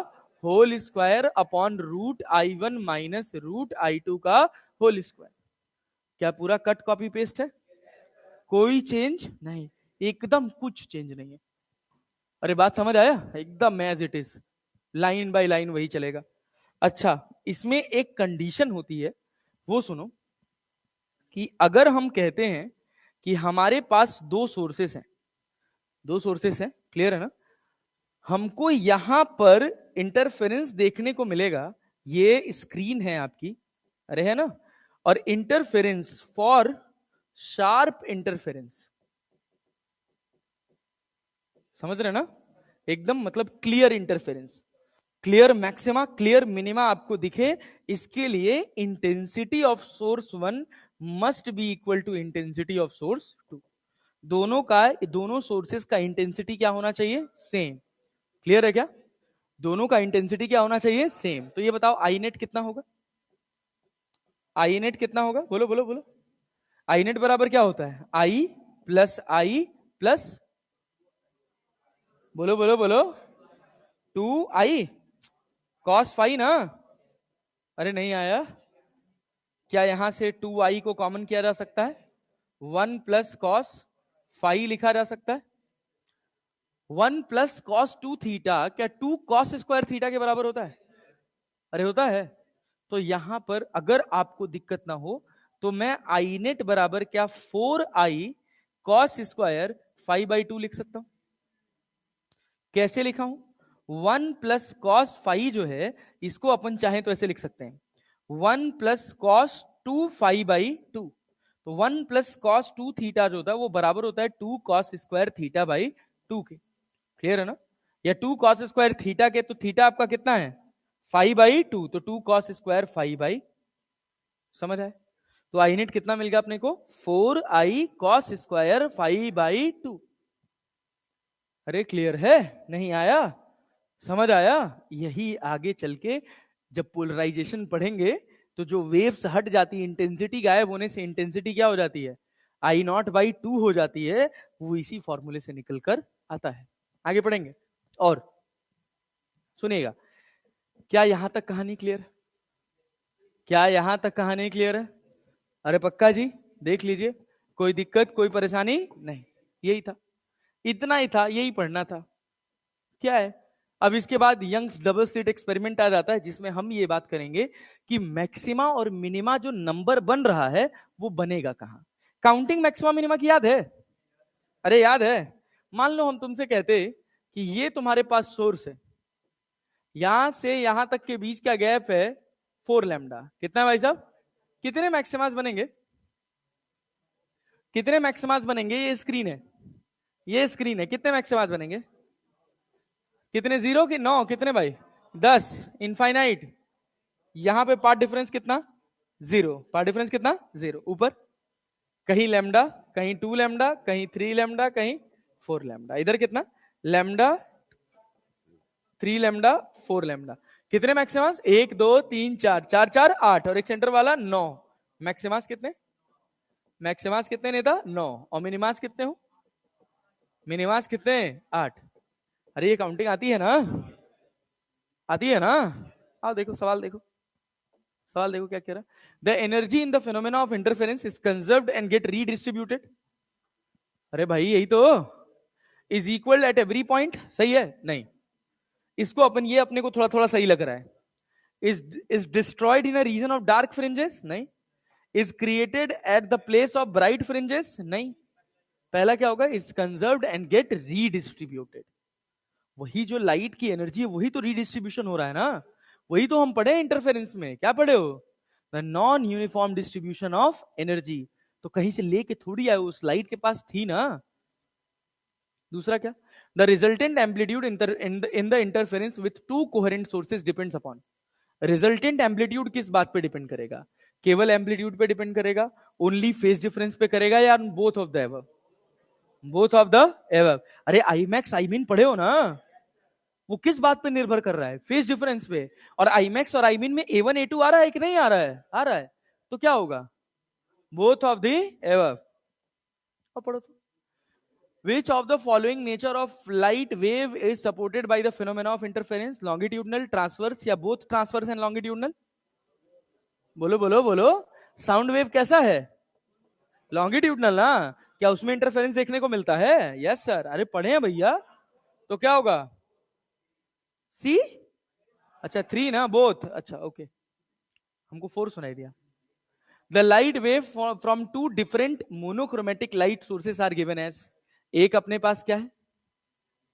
whole square upon root I1 minus root I2 का होल स्क्वायर। क्या पूरा कट कॉपी पेस्ट है? कोई चेंज नहीं, एकदम कुछ चेंज नहीं है। अरे बात समझ आया? एकदम as it is, line by line वही चलेगा। अच्छा, इसमें एक कंडीशन होती है, वो सुनो। कि अगर हम कहते हैं कि हमारे पास दो सोर्सेस हैं, दो सोर्सेस हैं, क्लियर है ना? हमको यहां पर इंटरफेरेंस देखने को मिलेगा। ये स्क्रीन है आपकी, अरे है ना? और इंटरफेरेंस फॉर शार्प इंटरफेरेंस, समझ रहे ना? एकदम मतलब clear interference, clear maxima, clear minima आपको दिखे, इसके लिए intensity of source 1 must be equal to intensity of source 2। दोनों का, दोनों सोर्सेस का इंटेंसिटी क्या होना चाहिए? सेम। क्लियर है क्या? दोनों का इंटेंसिटी क्या होना चाहिए? सेम। तो ये बताओ आई नेट कितना होगा? आई नेट कितना होगा? बोलो बोलो बोलो। आई नेट बराबर क्या होता है? आई प्लस, बोलो बोलो बोलो, 2i कॉस फाई ना? अरे नहीं आया? क्या यहां से 2i को कॉमन किया जा सकता है? 1 प्लस कॉस फाई लिखा जा सकता है? 1 प्लस कॉस 2 थीटा, क्या 2 कॉस स्क्वायर थीटा के बराबर होता है? अरे होता है। तो यहां पर अगर आपको दिक्कत ना हो तो मैं आई नेट बराबर क्या 4i कॉस स्क्वायर 5/2 लिख सकता हूं। कैसे लिखा हूं? 1 प्लस कॉस 5 जो है, इसको अपन चाहें तो ऐसे लिख सकते हैं, 1 प्लस कॉस 2 5/2। तो 1 प्लस कॉस 2 थीटा जो होता है वो बराबर होता है 2 कॉस स्क्वायर थीटा बाई 2 के। क्लियर है ना? या 2 कॉस स्क्वायर थीटा के, तो थीटा आपका कितना है? 5/2, तो 2 कॉस स्क्वायर 5/, समझ आए? तो आई नेट कितना मिल गया अपने को? 4i cos square 5/2। अरे क्लियर है? नहीं आया? समझ आया? यही आगे चल के जब पोलराइजेशन पढ़ेंगे तो जो वेव्स हट जाती है, इंटेंसिटी गायब होने से इंटेंसिटी क्या हो जाती है? I0/2 हो जाती है। वो इसी फॉर्मूले से निकल कर आता है। आगे पढ़ेंगे। और सुनिएगा, क्या यहां तक कहानी क्लियर? क्या यहां तक कहानी क्लियर है? अरे पक्का जी, देख लीजिए, कोई दिक्कत कोई परेशानी नहीं। यही था, इतना ही था, यही पढ़ना था। क्या है? अब इसके बाद यंग्स डबल स्लिट एक्सपेरिमेंट आ जाता है, जिसमें हम ये बात करेंगे कि मैक्सिमा और मिनिमा जो नंबर बन रहा है वो बनेगा कहां। काउंटिंग मैक्सिमा मिनिमा की याद है? अरे याद है? मान लो हम तुमसे कहते कि ये तुम्हारे पास सोर्स है, यहां से यहां तक के बीच का गैप है 4 लैम्डा। कितना है भाई साहब? कितने मैक्सिमास बनेंगे? कितने मैक्सिमास बनेंगे? ये स्क्रीन है, ये स्क्रीन है, कितने मैक्सिमास बनेंगे? कितने? 0 के 9, कितने भाई? 10, इनफाइनाइट। यहां पे पार्ट डिफरेंस कितना? 0। पार्ट डिफरेंस कितना? 0। ऊपर कहीं लैम्डा, कहीं 2 लैम्डा, कहीं 3 लैम्डा, कहीं 4 लैम्डा। इधर कितना? Lambda, 3 lambda, 4 lambda. कितने मैक्सिमस? 1 2 3 4, 4 4 8, और एक सेंटर वाला 9। मैक्सिमस कितने? मैक्सिमस कितने नेता? 9। और मिनिमास कितने हो? मिनिमास कितने? 8। अरे ये काउंटिंग आती है ना? आती है ना? आओ देखो सवाल, देखो सवाल, देखो क्या कह रहा है। The energy in the phenomena of interference is conserved and get redistributed. अरे भाई यही तो। Is equal at every point, सही है? नहीं, इसको अपन, ये अपने को थोड़ा थोड़ा सही लग रहा है। Is destroyed in a region of dark fringes, नहीं। Is created at the place of bright fringes, नहीं। पहला क्या होगा? Is conserved and get redistributed. वही जो लाइट की एनर्जी है वही तो रीडिस्ट्रीब्यूशन हो रहा है ना। वही तो हम पढ़े इंटरफेरेंस में, क्या पढ़े हो? The non uniform distribution of energy. तो कहीं से लेके थोड़ी आए, उस लाइट के पास थी ना। दूसरा क्या? The resultant amplitude in the interference with to coherent sources depends upon. Resultant amplitude किस बात पे डिपेंड करेगा? केवल एम्पलीट्यूड पे डिपेंड करेगा, ओनली फेज डिफरेंस पे करेगा, या both of the above? Both of the above. अरे आई मैक्स आई मीन पढ़े हो ना? वो किस बात पे निर्भर कर रहा है? फेज डिफरेंस पे। और आई मैक्स और आई मीन में A1 A2 आ रहा है कि नहीं आ रहा है? आ रहा है। तो क्या होगा? Both of the above. और पढ़ो तो, which of the following nature of light wave is supported by the phenomena of interference? longitudinal, transverse, या both transverse and longitudinal? बोलो बोलो बोलो। साउंड वेव कैसा है? लॉन्गिट्यूडनल ना। क्या उसमें इंटरफेरेंस देखने को मिलता है? Yes sir. अरे पढ़े हैं भैया। तो क्या होगा? सी। अच्छा 3 ना, बोथ। अच्छा ओके, हमको 4 सुनाई दिया। The light wave from two different monochromatic light sources are given as. एक अपने पास क्या है?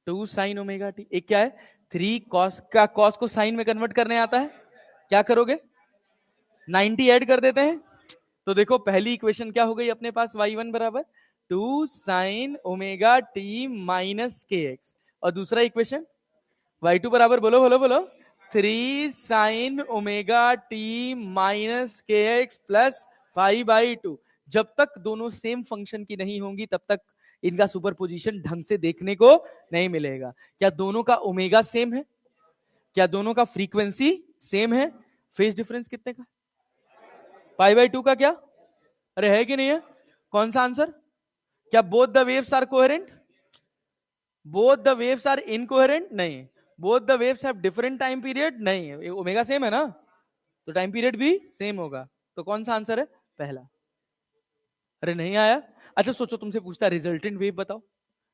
2 साइन ओमेगा टी। एक क्या है? 3 कॉस का। कॉस को साइन में कन्वर्ट करने आता है? क्या करोगे? 90 ऐड कर देते हैं। तो देखो पहली इक्वेशन क्या हो गई अपने पास? y1 बराबर 2 sine omega t minus k x. और दूसरा इक्वेशन y2 बराबर, बोलो बोलो बोलो, 3 sine omega t minus k x plus 5/2। जब तक दोनों सेम फंक्शन की नहीं होंगी तब तक इनका सुपरपोजिशन ढंग से देखने को नहीं मिलेगा। क्या दोनों का ओमेगा सेम है? क्या दोनों का फ्रीक्वेंसी सेम है? फेज डिफरेंस कितने का? π/2 का क्या? अरे है कि नहीं है? कौन सा आंसर? क्या both the waves are coherent? Both the waves are incoherent? नहीं। Both the waves have different time period? नहीं। ओमेगा सेम है ना, तो टाइम पीरियड भी सेम होगा। तो कौन सा आंसर है? पहला। अरे नहीं आया? अच्छा सोचो, तुमसे पूछता है रिजल्टेंट वेव बताओ,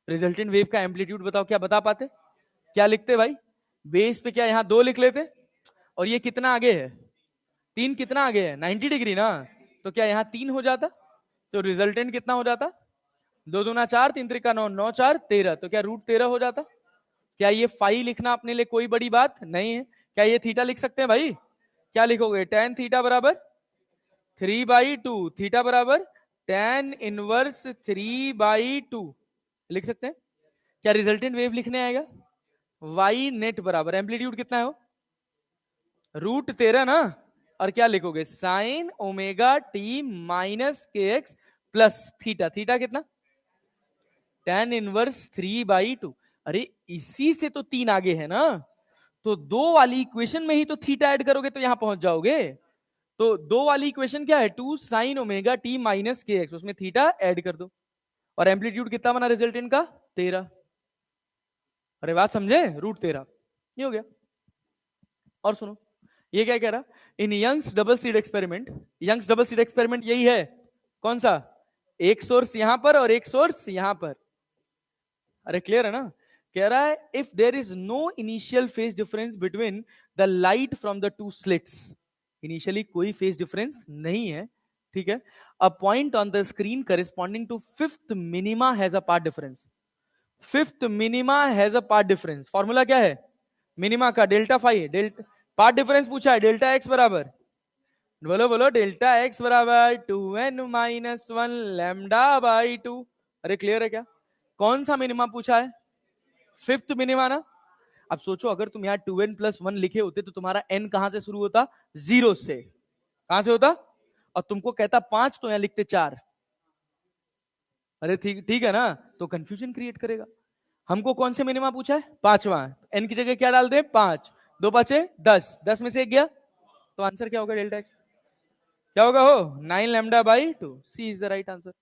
रिजल्टेंट वेव का एम्पलीट्यूड बताओ, क्या बता पाते? क्या लिखते भाई? बेस पे क्या यहां 2 लिख लेते? और ये कितना आगे है? 3 कितना आगे है? 90 डिग्री ना। तो क्या यहां 3 हो जाता? तो रिजल्टेंट कितना हो जाता? 2 दूना 4, 3 त्रिका 9, 9 4 13। तो क्या √13 हो जाता? क्या ये फाई लिखना अपने लिए कोई बड़ी बात नहीं है? क्या ये थीटा लिख सकते हैं भाई? क्या लिखोगे? tan थीटा बराबर 3/2, थीटा बराबर tan इनवर्स 3/2 लिख सकते हैं। क्या रिजल्टेंट वेव लिखने आएगा? y नेट बराबर एम्पलीट्यूड कितना है वो? √13 ना। और क्या लिखोगे? Sine omega t minus k x plus theta. Theta कितना? tan inverse 3/2। अरे इसी से तो 3 आगे है ना, तो 2 वाली इक्वेशन में ही तो थीटा ऐड करोगे तो यहां पहुंच जाओगे। तो 2 वाली इक्वेशन क्या है? 2 sine omega t minus k x, उसमें थीटा ऐड कर दो। और एम्पलीट्यूड कितना बना रिजल्टेंट का? 13। अरे बात समझे? √13 ये हो गया। और सुनो, ये क्या कह रहा? In Young's double slit experiment, Young's double slit experiment यही है। कौन सा? एक सोर्स यहां पर और एक सोर्स यहां पर। अरे क्लियर है ना? कह रहा है if there is no initial phase difference between the light from the two slits, initially कोई फेज डिफरेंस नहीं है, ठीक है। A point on the screen corresponding to fifth minima has a path difference. Fifth minima has a path difference. Formula क्या है minima का? Delta phi. Delta path difference पूछा है, डेल्टा एक्स बराबर बोलो बोलो, डेल्टा एक्स बराबर 2n-1 लैम्डा बाई 2। अरे क्लियर है क्या? कौन सा मिनिमा पूछा है? फिफ्थ मिनिमा ना। अब सोचो, अगर तुम यहाँ 2n+1 लिखे होते तो तुम्हारा n कहां से शुरू होता? 0 से। कहां से होता? और तुमको कहता 5 तो यहां लिखते 4। अरे ठीक ठीक है ना, तो कंफ्यूजन क्रिएट करेगा। हमको कौन से मिनिमा पूछा है? पांचवा। n की जगह क्या डाल दे? 5। 2 5 10, 10 में से एक गया, तो आंसर क्या होगा? डेल्टा एक्स क्या होगा? हो 9 lambda by 2। C is the right answer.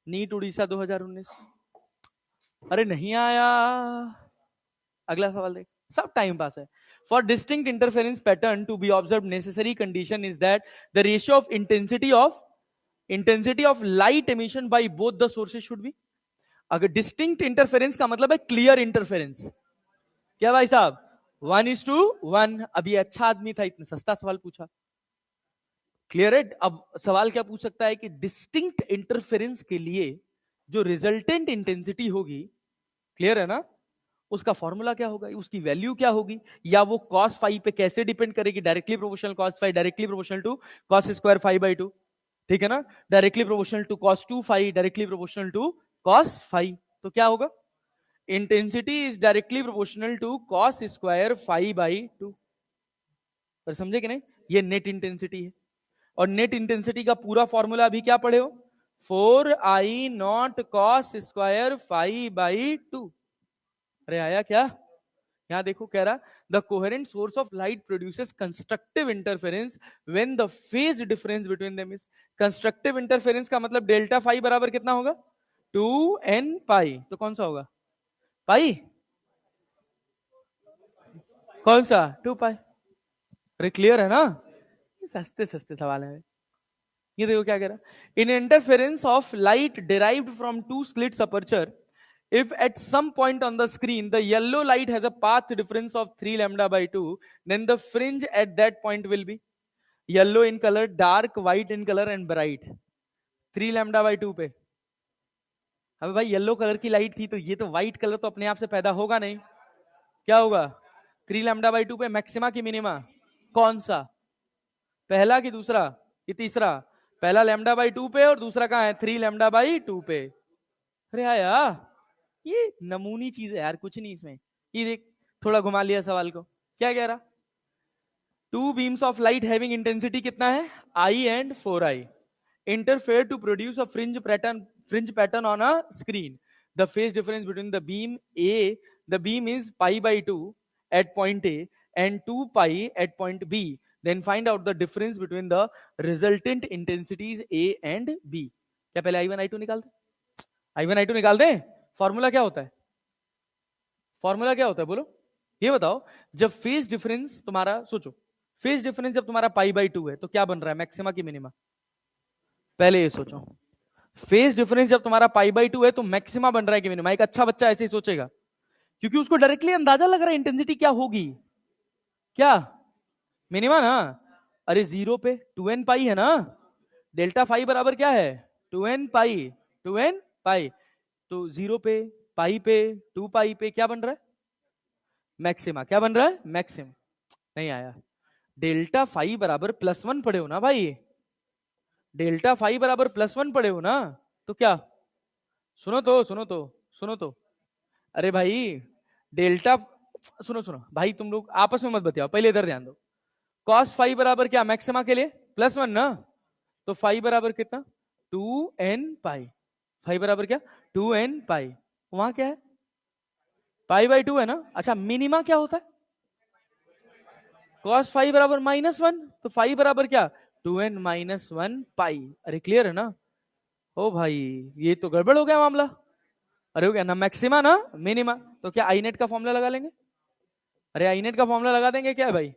NEET Orissa 2019। अरे नहीं आया। अगला सवाल देख, सब टाइम पास है। For distinct interference pattern to be observe necessary condition is that the ratio of intensity of light emission by both the sources should be. अगर distinct interference का मतलब है क्लियर इंटरफेरेंस, क्या भाई साहब? 1:1। अभी अच्छा आदमी था, इतना सस्ता सवाल पूछा। क्लियर है? अब सवाल क्या पूछ सकता है कि डिस्टिंक्ट इंटरफेरेंस के लिए जो रिजल्टेंट इंटेंसिटी होगी, क्लियर है ना, उसका फॉर्मूला क्या होगा, उसकी वैल्यू क्या होगी, या वो cos फाई पे कैसे डिपेंड करेगी? Directly proportional cos phi, directly proportional to cos square phi by 2, ठीक है ना, directly proportional to cos 2 phi, directly proportional to cos phi. तो क्या होगा? Intensity is directly proportional to cos square phi by 2। पर समझे कि नहीं? ये नेट इंटेंसिटी है, और नेट इंटेंसिटी का पूरा फॉर्मूला अभी क्या पढ़े हो? 4I0 cos square phi by 2। अरे आया क्या? यहां देखो, कह रहा the coherent source of light produces constructive interference when the phase difference between them is. Constructive interference का मतलब डेल्टा फाई बराबर कितना होगा? 2n पाई। तो कौन सा होगा? पाई। कौन सा? 2 पाई। अरे क्लियर है ना? सस्ते सस्ते सवाल है। ये देखो क्या कह रहा, in interference of light derived from two slits aperture, if at some point on the screen the yellow light has a path difference of 3 lambda by 2, then the fringe at that point will be yellow in color, dark white in color and bright। 3 lambda by 2 पे, अबे भाई yellow colour की light थी, तो ये तो white colour तो अपने आप से पैदा होगा नहीं। क्या होगा? 3 लैम्डा बाई 2 पे मैक्सिमा की मिनिमा कौन सा? पहला कि दूसरा कि तीसरा? पहला लैम्डा बाई 2 पे और दूसरा कहां है? 3 लैम्डा बाई 2 पे। अरे आया, ये नमूनी चीज है यार, कुछ नहीं इसमें। ये देख, थोड़ा घुमा लिया सवाल को। क्या कह रहा? Two beams of light having intensity कितना है? I and 4I interfere to produce a fringe pattern on a screen. The phase difference between the beam is pi by 2 at point A and 2 pi at point B. Then find out the difference between the resultant intensities A and B. क्या पहले I1 I2 निकाल दे? I1 I2 निकाल दे। Formula क्या होता है? Formula क्या होता है बोलो? ये बताओ, जब फेज डिफरेंस तुम्हारा, सोचो, फेज डिफरेंस जब तुम्हारा पाई बाई 2 है तो क्या बन रहा है? मैक्सिमा की मिनिमा। पहले ये सोचो, फेज डिफरेंस जब तुम्हारा पाई बाई 2 है तो मैक्सिमा बन रहा है कि मिनिमा? एक अच्छा बच्चा ऐसे ही सोचेगा, क्योंकि उसको डायरेक्टली अंदाजा लग रहा है इंटेंसिटी क्या होगी। क्या? मिनिमा ना। अरे जीरो पे 2n पाई है ना, डेल्टा फाई बराबर क्या है? 2n पाई। 2n पाई, तो जीरो पे, पाई पे, 2 पाई पे क्या बन रहा है? मैक्सिमा। क्या बन रहा है? मैक्सिम। नहीं आया। डेल्टा फाई बराबर +1 पढ़े हो ना भाई? डेल्टा फाई बराबर +1 पढ़े हो ना? तो क्या, सुनो तो। अरे भाई, डेल्टा, सुनो सुनो भाई, तुम लोग आपस में मत बतियाओ, पहले इधर ध्यान दो। कॉस फाई बराबर क्या? मैक्सिमा के लिए +1 ना, तो फाई बराबर कितना? 2n पाई। फाई बराबर क्या? 2n पाई। वहां क्या है? पाई बाई 2 है ना। अच्छा, मिनिमा क्या होता है? कॉस फाई बराबर -1, तो फाई बराबर क्या? 2n-1 पाई। अरे क्लियर है ना? ओ भाई, ये तो गड़बड़ हो गया मामला। अरे हो गया ना मैक्सिमा ना मिनिमा, तो क्या आई नेट का फॉर्मूला लगा लेंगे? अरे आई नेट का फॉर्मूला लगा देंगे क्या है भाई?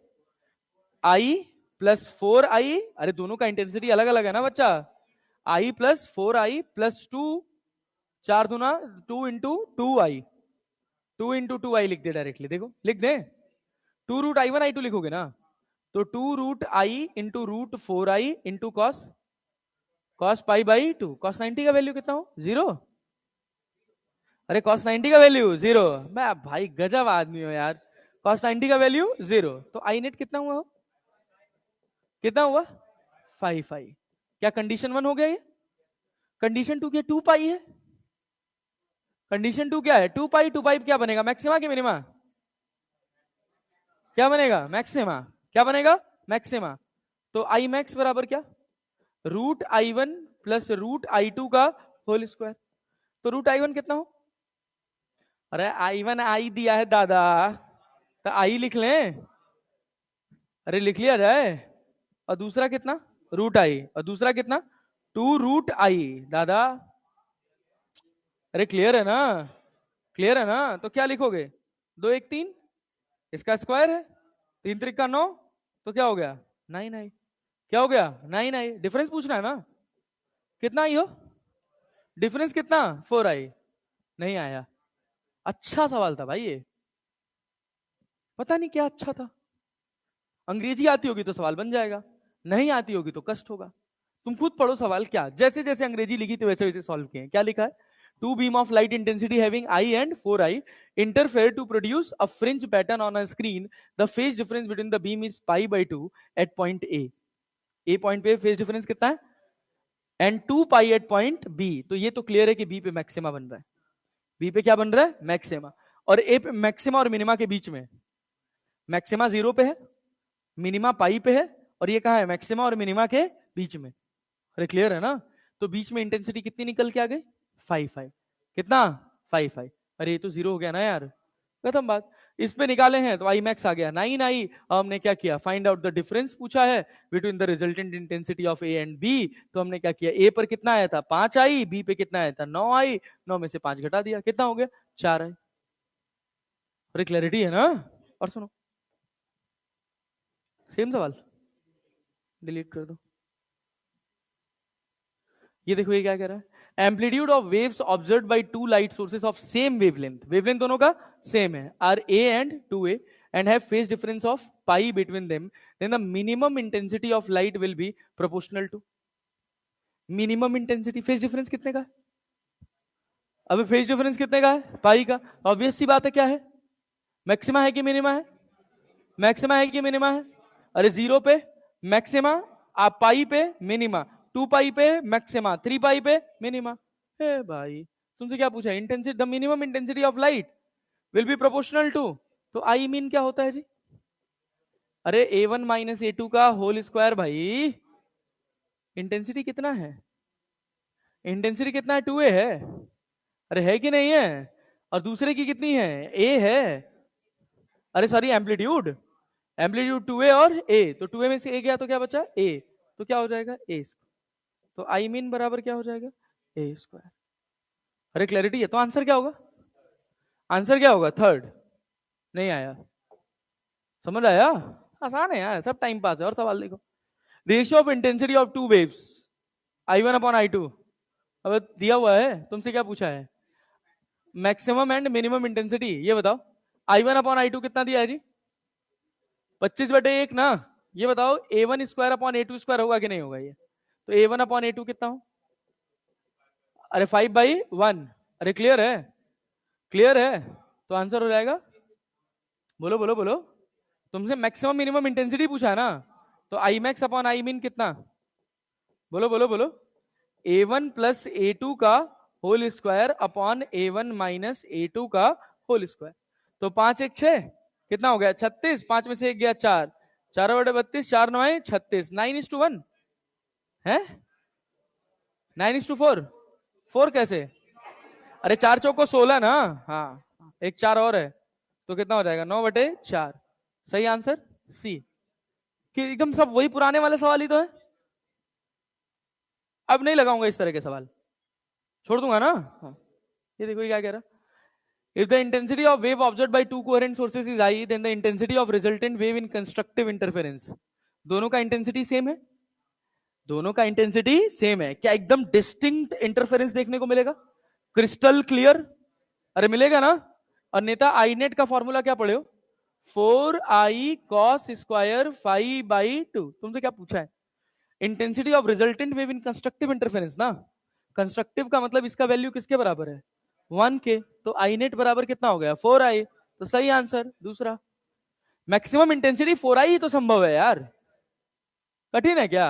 I+4I, अरे दोनों का इंटेंसिटी अलग अलग है ना बच्चा। I+4I+2, 4×2 2 × 2I, 2 × 2I लिख दे डायरेक्टली। देखो लिख दे, 2√I1 I2 लिखोगे ना, तो 2√I × √4I × cos pi by 2। cos 90 का वैल्यू कितना हो? 0। अरे cos 90 का वैल्यू 0। मैं भाई गजब आदमी हो यार। cos 90 का वैल्यू 0, तो आई नेट कितना हुआ? कितना हुआ? 5 आई। क्या कंडीशन 1 हो गया ये? कंडीशन 2 क्या 2 पाई है? कंडीशन 2 क्या है? 2 पाई। 2 पाई क्या बनेगा? मैक्सिमा कि मिनिमा? क्या बनेगा? मैक्सिमा। क्या बनेगा? मैक्सिमा। तो आई मैक्स बराबर क्या? √I1 प्लस √I2 का होल स्क्वायर। तो √I1 कितना हो? अरे I1 आई दिया है दादा, तो आई लिख लें। अरे लिख लिया जाए। और दूसरा कितना? √I। और दूसरा कितना? 2 √I दादा। अरे क्लियर है ना? क्लियर है ना? तो क्या लिखोगे? 2 1 3, इसका स्क्वायर है, 3 3 9, तो क्या हो गया? 9 आई। क्या हो गया? 9 आई। डिफरेंस पूछना है ना? कितना आई हो? डिफरेंस कितना? 4 आई। नहीं आया। अच्छा सवाल था भाई ये, पता नहीं क्या अच्छा था। अंग्रेजी आती होगी तो सवाल बन जाएगा, नहीं आती होगी तो कष्ट होगा। तुम खुद पढ़ो सवाल, क्या जैसे जैसे अंग्रेजी लिखी थी वैसे वैसे सॉल्व किए। क्या लिखा है? Two beam of light intensity having I and 4 I interfere to produce a fringe pattern on a screen. The phase difference between the beam is π/2 at point A point पे फेज डिफरेंस कितना है? And 2 pi at point B. तो ये तो clear है कि B पे maxima बन रहा है। बी पे क्या बन रहा है? मैक्सिमा। और ए पे मैक्सिमा और मिनिमा के बीच में, मैक्सिमा 0 पे है, मिनिमा पाई पे है, और ये कहा है? मैक्सिमा और मिनिमा के बीच में। अरे क्लियर है ना? तो बीच में इंटेंसिटी कितनी निकल के आ गई? 5 5। कितना? 5 5। अरे ये तो 0 हो गया ना यार, खत्म बात। इस पे निकाले हैं तो आई मैक्स आ गया 9 आई। हमने क्या किया? फाइंड आउट द डिफरेंस पूछा है between the resultant intensity of A and B. तो हमने क्या किया? ए पर कितना आया था? 5 आई। बी पे कितना आया था? 9 आई। 9 में से 5 घटा दिया, कितना हो गया? 4 आई। अरे क्लैरिटी है ना? और सुनो, सेम सवाल डिलीट कर दो। ये देखो ये क्या कह रहा है? Amplitude of waves observed by two light sources of same wavelength, wavelength दोनों का सेम है, are A and 2a and have phase difference of pi between them, then the minimum intensity of light will be proportional to minimum intensity। phase difference कितने का है? अबे phase difference कितने का है? पाई का। ऑब्वियस सी बात है, क्या है? मैक्सिमा है कि मिनिमा है? मैक्सिमा है कि मिनिमा है? अरे 0 पे मैक्सिमा, आप पाई पे मिनिमा, 2 पाई पे मैक्सिमा, 3 पाई पे मिनिमा। हे भाई, तुमसे क्या पूछा? Intensity, the minimum intensity of light will be proportional to. तो आई मीन क्या होता है जी? अरे A1 माइनस A2 का होल स्क्वायर भाई। इंटेंसिटी कितना है? इंटेंसिटी कितना है? 2a है। अरे है कि नहीं है? और दूसरे की कितनी है? a है। अरे सॉरी, एम्पलीट्यूड, एम्पलीट्यूड 2a और a, तो 2a में से a गया तो क्या बचा? a। तो क्या हो जाएगा? a। तो आई मीन बराबर क्या हो जाएगा? a square. अरे क्लैरिटी है? तो आंसर क्या होगा? आंसर क्या होगा? थर्ड। नहीं आया? समझ आया? आसान है यार, सब टाइम पास है। और सवाल देखो। Ratio of intensity of two waves I1 upon I2। अब दिया हुआ है, तुमसे क्या पूछा है? Maximum and minimum intensity. ये बताओ, I1 अपॉन I2 कितना दिया है जी? 25/1 ना। ये बताओ A1 square upon A2 square होगा कि नहीं होगा? ये तो A1 अपॉन A2 कितना हो? अरे 5/1। अरे क्लियर है? क्लियर है? तो आंसर हो जाएगा, बोलो बोलो बोलो। तुमसे मैक्सिमम मिनिमम इंटेंसिटी पूछा है ना, तो I max upon I mean कितना? बोलो बोलो बोलो। A1 प्लस A2 का whole square upon A1 minus A2 का होल स्क्वायर। तो 5 1 6, कितना हो गया? 36। 5 में से 1 गया 4, 4/32, 4 9 36, 9:1 है। 9:4। 4 कैसे? अरे 4 चौको 16 ना। हाँ, एक 4 और है, तो कितना हो जाएगा? 9/4। सही आंसर सी। कि एकदम सब वही पुराने वाले सवाल ही तो है। अब नहीं लगाऊंगा इस तरह के सवाल, छोड़ दूंगा ना। हाँ। ये देखो ये क्या कह रहा? If the intensity of wave observed by two coherent sources is high, then the intensity of resultant wave in constructive interference। दोनों का इंटेंसिटी सेम है, दोनों का इंटेंसिटी सेम है। क्या एकदम डिस्टिंक्ट इंटरफेरेंस देखने को मिलेगा? Crystal clear? अरे मिलेगा ना। और नेता आई नेट का फॉर्मूला क्या पढ़े हो? 4i cos square 5/2। तुमसे क्या पूछा है? Intensity of resultant wave in constructive interference ना। कंस्ट्रक्टिव का मतलब इसका वैल्यू किसके बराबर है? 1 के। तो आई नेट बराबर कितना हो गया? 4i। तो सही आंसर दूसरा। मैक्सिमम इंटेंसिटी 4i ही तो संभव है यार, कठिन है क्या?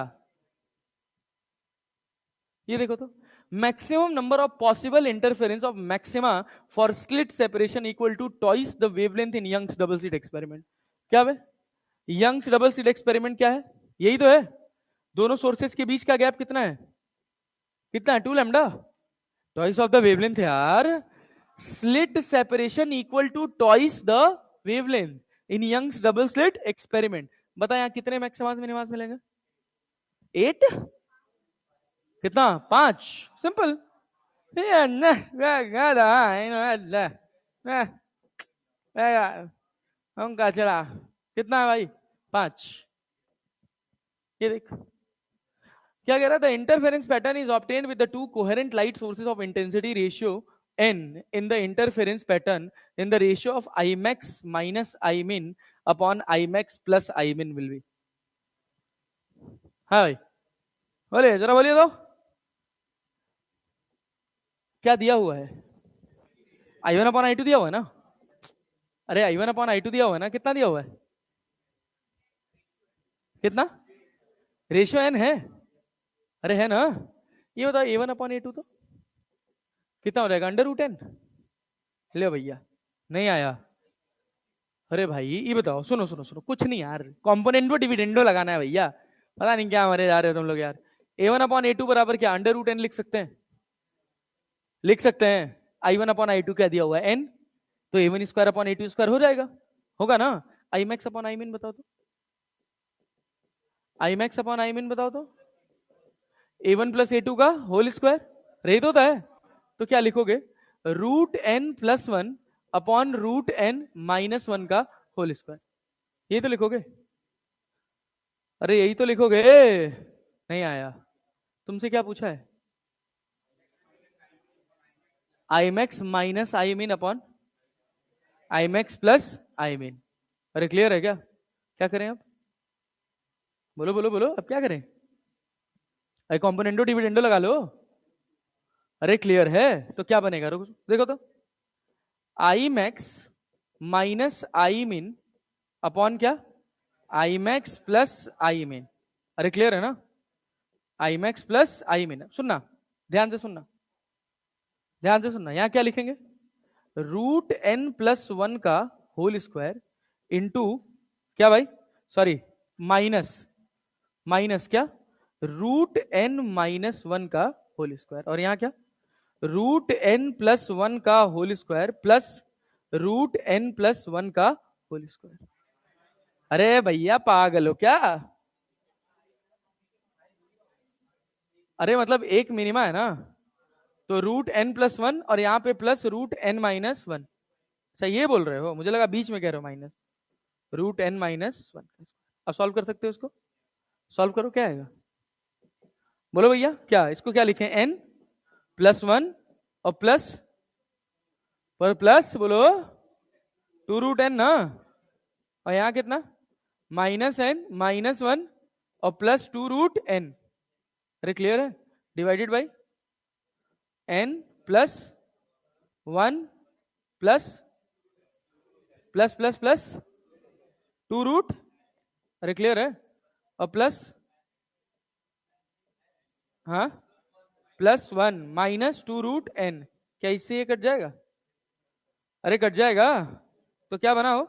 ये देखो तो, maximum number of possible interference of maxima for slit separation equal to twice the wavelength in Young's double slit experiment. क्या है यंग्स डबल स्लिट एक्सपेरिमेंट? क्या है? यही तो है। दोनों सोर्सेस के बीच का गैप कितना है? कितना है? 2 lambda, twice of the wavelength यार। Slit separation equal to twice the wavelength in Young's double slit experiment. बता यहां कितने मैक्सिमास मिनिमास मिलेंगे? 8? कितना? 5? सिंपल। हम का चला कितना है भाई? 5। ये देख क्या कह रहा था, interference pattern is obtained with the two coherent light sources of intensity ratio n in the interference pattern, then the ratio of Imax minus Imin upon Imax plus Imin will be। हाँ भाई बोले, जरा बोलिए तो क्या दिया हुआ है? I1 अपॉन I2 दिया हुआ है ना? अरे I1 अपॉन I2 दिया हुआ है ना? कितना दिया हुआ है? कितना? रेशियो n है? अरे है ना? ये बताओ A1 अपॉन A2 तो कितना हो जाएगा? √n। ले भैया नहीं आया। अरे भाई ये बताओ, सुनो सुनो सुनो, कुछ नहीं यार, कॉम्पोनेंटो डिविडेंडो लगाना है भैया। पता नहीं क्या हमारे जा रहे हो तुम लोग यार। A1 अपॉन A2 बराबर क्या √n लिख सकते हैं? लिख सकते हैं। I1 अपॉन I2 क्या दिया हुआ है? n। तो A1 square upon A2 square हो जाएगा, होगा ना? Imax अपॉन Imin बताओ तो, Imax अपॉन Imin बताओ तो। A1 प्लस A2 का होल स्क्वायर रही तो होता है। तो क्या लिखोगे? √n+1 अपॉन √n-1 का होल स्क्वायर। यही तो लिखोगे। अरे यही तो लिखोगे। नहीं आया? तुमसे क्या पूछा है? Imax minus Imin upon Imax plus Imin। अरे क्लियर है क्या? क्या करें अब? बोलो बोलो बोलो, अब क्या करें? अरे कॉम्पोनेंटो डिविडेंडो लगा लो। अरे क्लियर है तो क्या बनेगा? रुको देखो तो, Imax माइनस Imin अपॉन क्या? Imax plus Imin। अरे क्लियर है ना? Imax plus Imin। सुनना ध्यान से, सुनना ध्यान से, सुनना। यहां क्या लिखेंगे? √n+1 का होल स्क्वायर इंटू क्या भाई? सॉरी, माइनस, माइनस क्या? √n-1 का होल स्क्वायर। और यहां क्या? √n+1 का होल स्क्वायर प्लस √n+1 का होल स्क्वायर। अरे भैया पागल हो क्या? अरे मतलब एक मिनिमा है ना, तो √n+1 और यहाँ पे प्लस √n-1। अच्छा ये बोल रहे हो, मुझे लगा बीच में कह रहे हो माइनस। √n-1। अब सॉल्व कर सकते हो इसको? सॉल्व करो, क्या आएगा? बोलो भैया क्या, इसको क्या लिखें? n+1 और प्लस पर प्लस बोलो 2√n ना, और यहाँ कितना? -n-1 और प्लस 2√n। अरे क्लियर है? Divided by n+1 plus plus plus plus 2 root. अरे क्लियर है? और प्लस, हाँ, +1 -2√n। क्या इससे ये कट जाएगा? अरे कट जाएगा तो क्या बना हो?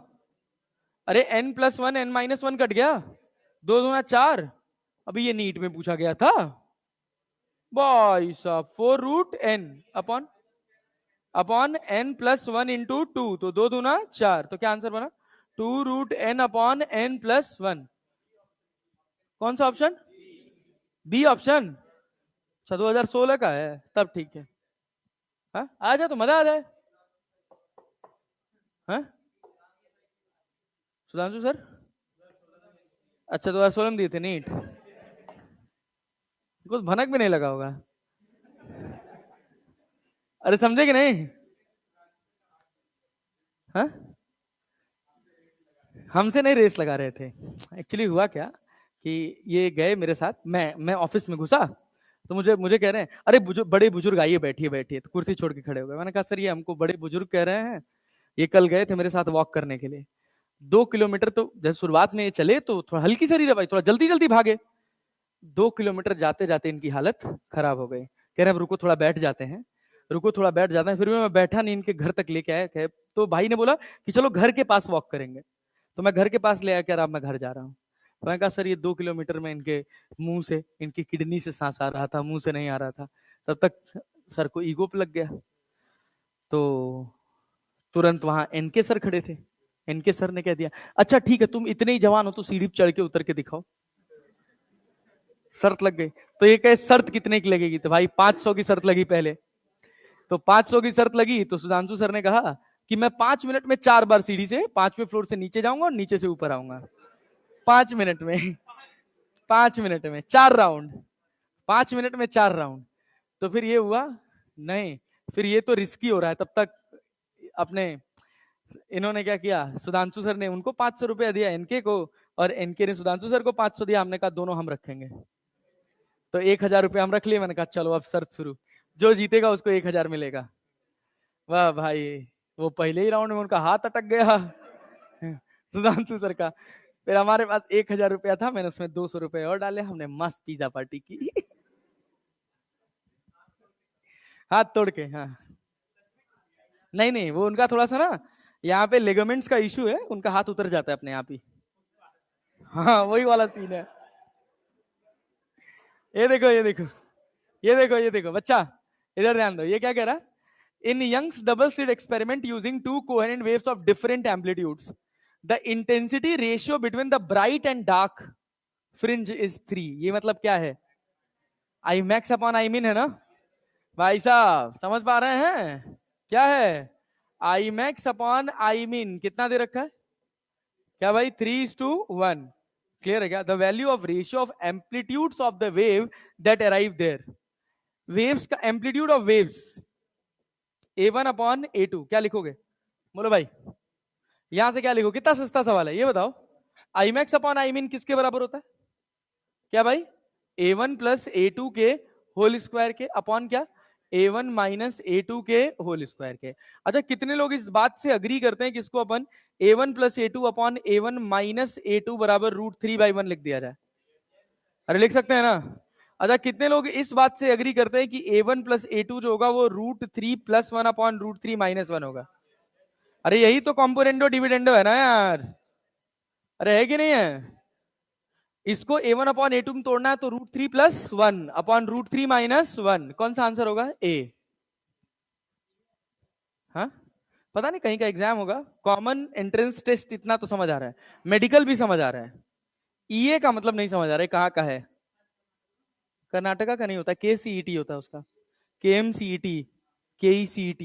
अरे n+1 n-1 कट गया, 2 दूना 4। अभी ये नीट में पूछा गया था भाई साहब। 4√n upon upon n+1 into 2, तो 2 दूना 4। तो क्या आंसर बना? 2√n upon n+1। कौन सा ऑप्शन? B option. अच्छा 2016 का है तब ठीक है। हाँ आ जाए तो मजा आ जाए। हाँ सुधांशु सर, अच्छा 2016 में दिए थे नीट, कुछ भनक भी नहीं लगा होगा। अरे समझे कि नहीं? हाँ हमसे नहीं रेस लगा रहे थे। एक्चुअली हुआ क्या कि ये गए मेरे साथ, मैं ऑफिस में घुसा तो मुझे मुझे कह रहे हैं अरे बड़े बुजुर्ग आइए बैठिए बैठिए, तो कुर्सी छोड़ के खड़े हो गए। मैंने कहा सर ये हमको बड़े बुजुर्ग कह रहे हैं, ये कल गए थे मेरे साथ वॉक करने के लिए 2 किलोमीटर। तो जब शुरुआत में ये चले तो थोड़ा हल्की शरीर है भाई, थोड़ा जल्दी जल्दी भागे। 2 किलोमीटर जाते जाते इनकी हालत खराब हो गई। कह रहे हैं रुको थोड़ा बैठ जाते हैं, रुको थोड़ा बैठ जाते हैं। फिर भी मैं बैठा नहीं, इनके घर तक लेके आया। तो भाई ने बोला कि चलो घर के पास वॉक करेंगे। तो मैं घर के पास ले आया, कह रहा मैं घर जा रहा हूँ। तो मैं कहा सर ये 2 किलोमीटर में इनके मुंह से, इनकी किडनी से सांस आ रहा था, मुंह से नहीं आ रहा था। तब तक सर को ईगो पे लग गया। तो तुरंत वहां एनके सर खड़े थे। एनके सर ने कह दिया अच्छा ठीक है, तुम इतने ही जवान हो तो सीढ़ी पे चढ़ के उतर के दिखाओ। शर्त लग गई। तो ये कहे शर्त कितने की लगेगी? तो भाई 500 की शर्त लगी पहले। तो 500 की शर्त लगी तो सुधांशु सर ने कहा कि मैं 5 मिनट में 4 बार सीढ़ी से 5वें फ्लोर से नीचे जाऊंगा और नीचे से ऊपर आऊंगा। 5 मिनट में 5 मिनट में 4 राउंड, 5 मिनट में 4 राउंड। तो फिर ये हुआ नहीं, फिर ये तो रिस्की हो रहा है। तब तक अपने इन्होंने क्या किया, सुधांशु सर ने उनको 500 रुपया दिया एनके को, और एनके ने सुधांशु सर को 500 दिया। हमने कहा दोनों हम रखेंगे। तो 1000 रुपया हम रख लिए। मैंने कहा चलो अब शर्त शुरू, जो जीतेगा उसको 1000 मिलेगा। वाह भाई, वो पहले ही राउंड में उनका हाथ अटक गया सुधांशु सर का। फिर हमारे पास 1000 रुपया था, मैंने उसमें 200 रुपए और डाले, हमने मस्त पिज्जा पार्टी की हाथ तोड़ के। हाँ नहीं नहीं, वो उनका थोड़ा सा ना यहाँ पे लिगामेंट्स का इशू है, उनका हाथ उतर जाता है अपने आप ही। हाँ वही वाला सीन है। ये देखो ये देखो ये देखो ये देखो बच्चा, इधर ध्यान दो, ये क्या कह रहा है? In Young's double-slit experiment using two coherent waves of different amplitudes, the intensity ratio between the bright and dark fringe is 3। ये मतलब क्या है? I max upon I min है ना भाई साहब, समझ पा रहे हैं क्या है? I max upon I min कितना दे रखा है क्या भाई? 3:1। क्लियर है क्या? The value of ratio of amplitudes of the wave that arrive there. Waves का amplitude of waves A1 upon A2 क्या लिखोगे? बोलो भाई, यहां से क्या लिखो? कितना सस्ता सवाल है ये बताओ। I max upon I mean किसके बराबर होता है? क्या भाई? A1 प्लस A2 के होल स्क्वायर के अपॉन क्या? A1 माइनस A2 के होल स्क्वायर के। अच्छा कितने लोग इस बात से अग्री करते हैं कि इसको अपन A1 plus A2 upon A1 minus A2 बराबर √3/1 लिख दिया जाए? अरे लिख सकते हैं ना? अच्छा कितने लोग इस बात से अग्री करते हैं कि A1 प्लस A2 जो होगा वो √3+1 अपॉन √3-1 होगा? अरे यही तो कॉम्पोनेंडो डिविडेंडो है ना यार। अरे है कि नहीं है? इसको A1 अपॉन A2 में तोड़ना है तो √3+1 अपॉन √3-1। कौन सा आंसर होगा? ए। हाँ पता नहीं, कहीं का एग्जाम होगा। कॉमन एंट्रेंस टेस्ट इतना तो समझ आ रहा है, मेडिकल भी समझ आ रहा है, ईए का मतलब नहीं समझ आ रहा है कहाँ का है। कर्नाटका का नहीं होता, KCET होता है उसका, KMCET, KECET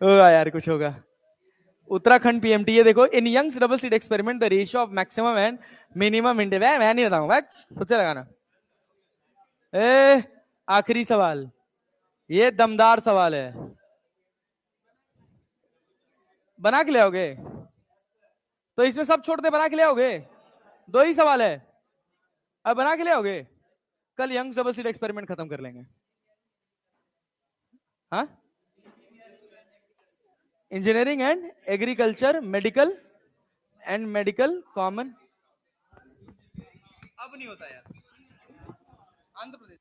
होगा यार, कुछ होगा। उत्तराखंड पीएमटी। ये देखो, in Young's double slit experiment the ratio of maximum and minimum इंडे, मैं नहीं बताऊंगा, खुद से लगाना। ए आखिरी सवाल, ये दमदार सवाल है, बना के ले आओगे? तो इसमें सब छोड़ दे, बना के ले आओगे? दो ही सवाल है, अब बना के ले आओगे? कल यंग्स डबल स्लिट एक्सपेरिमेंट खत्म कर लेंगे। हाँ engineering and agriculture, medical and medical common. अब नहीं होता यार, आंध्र प्रदेश।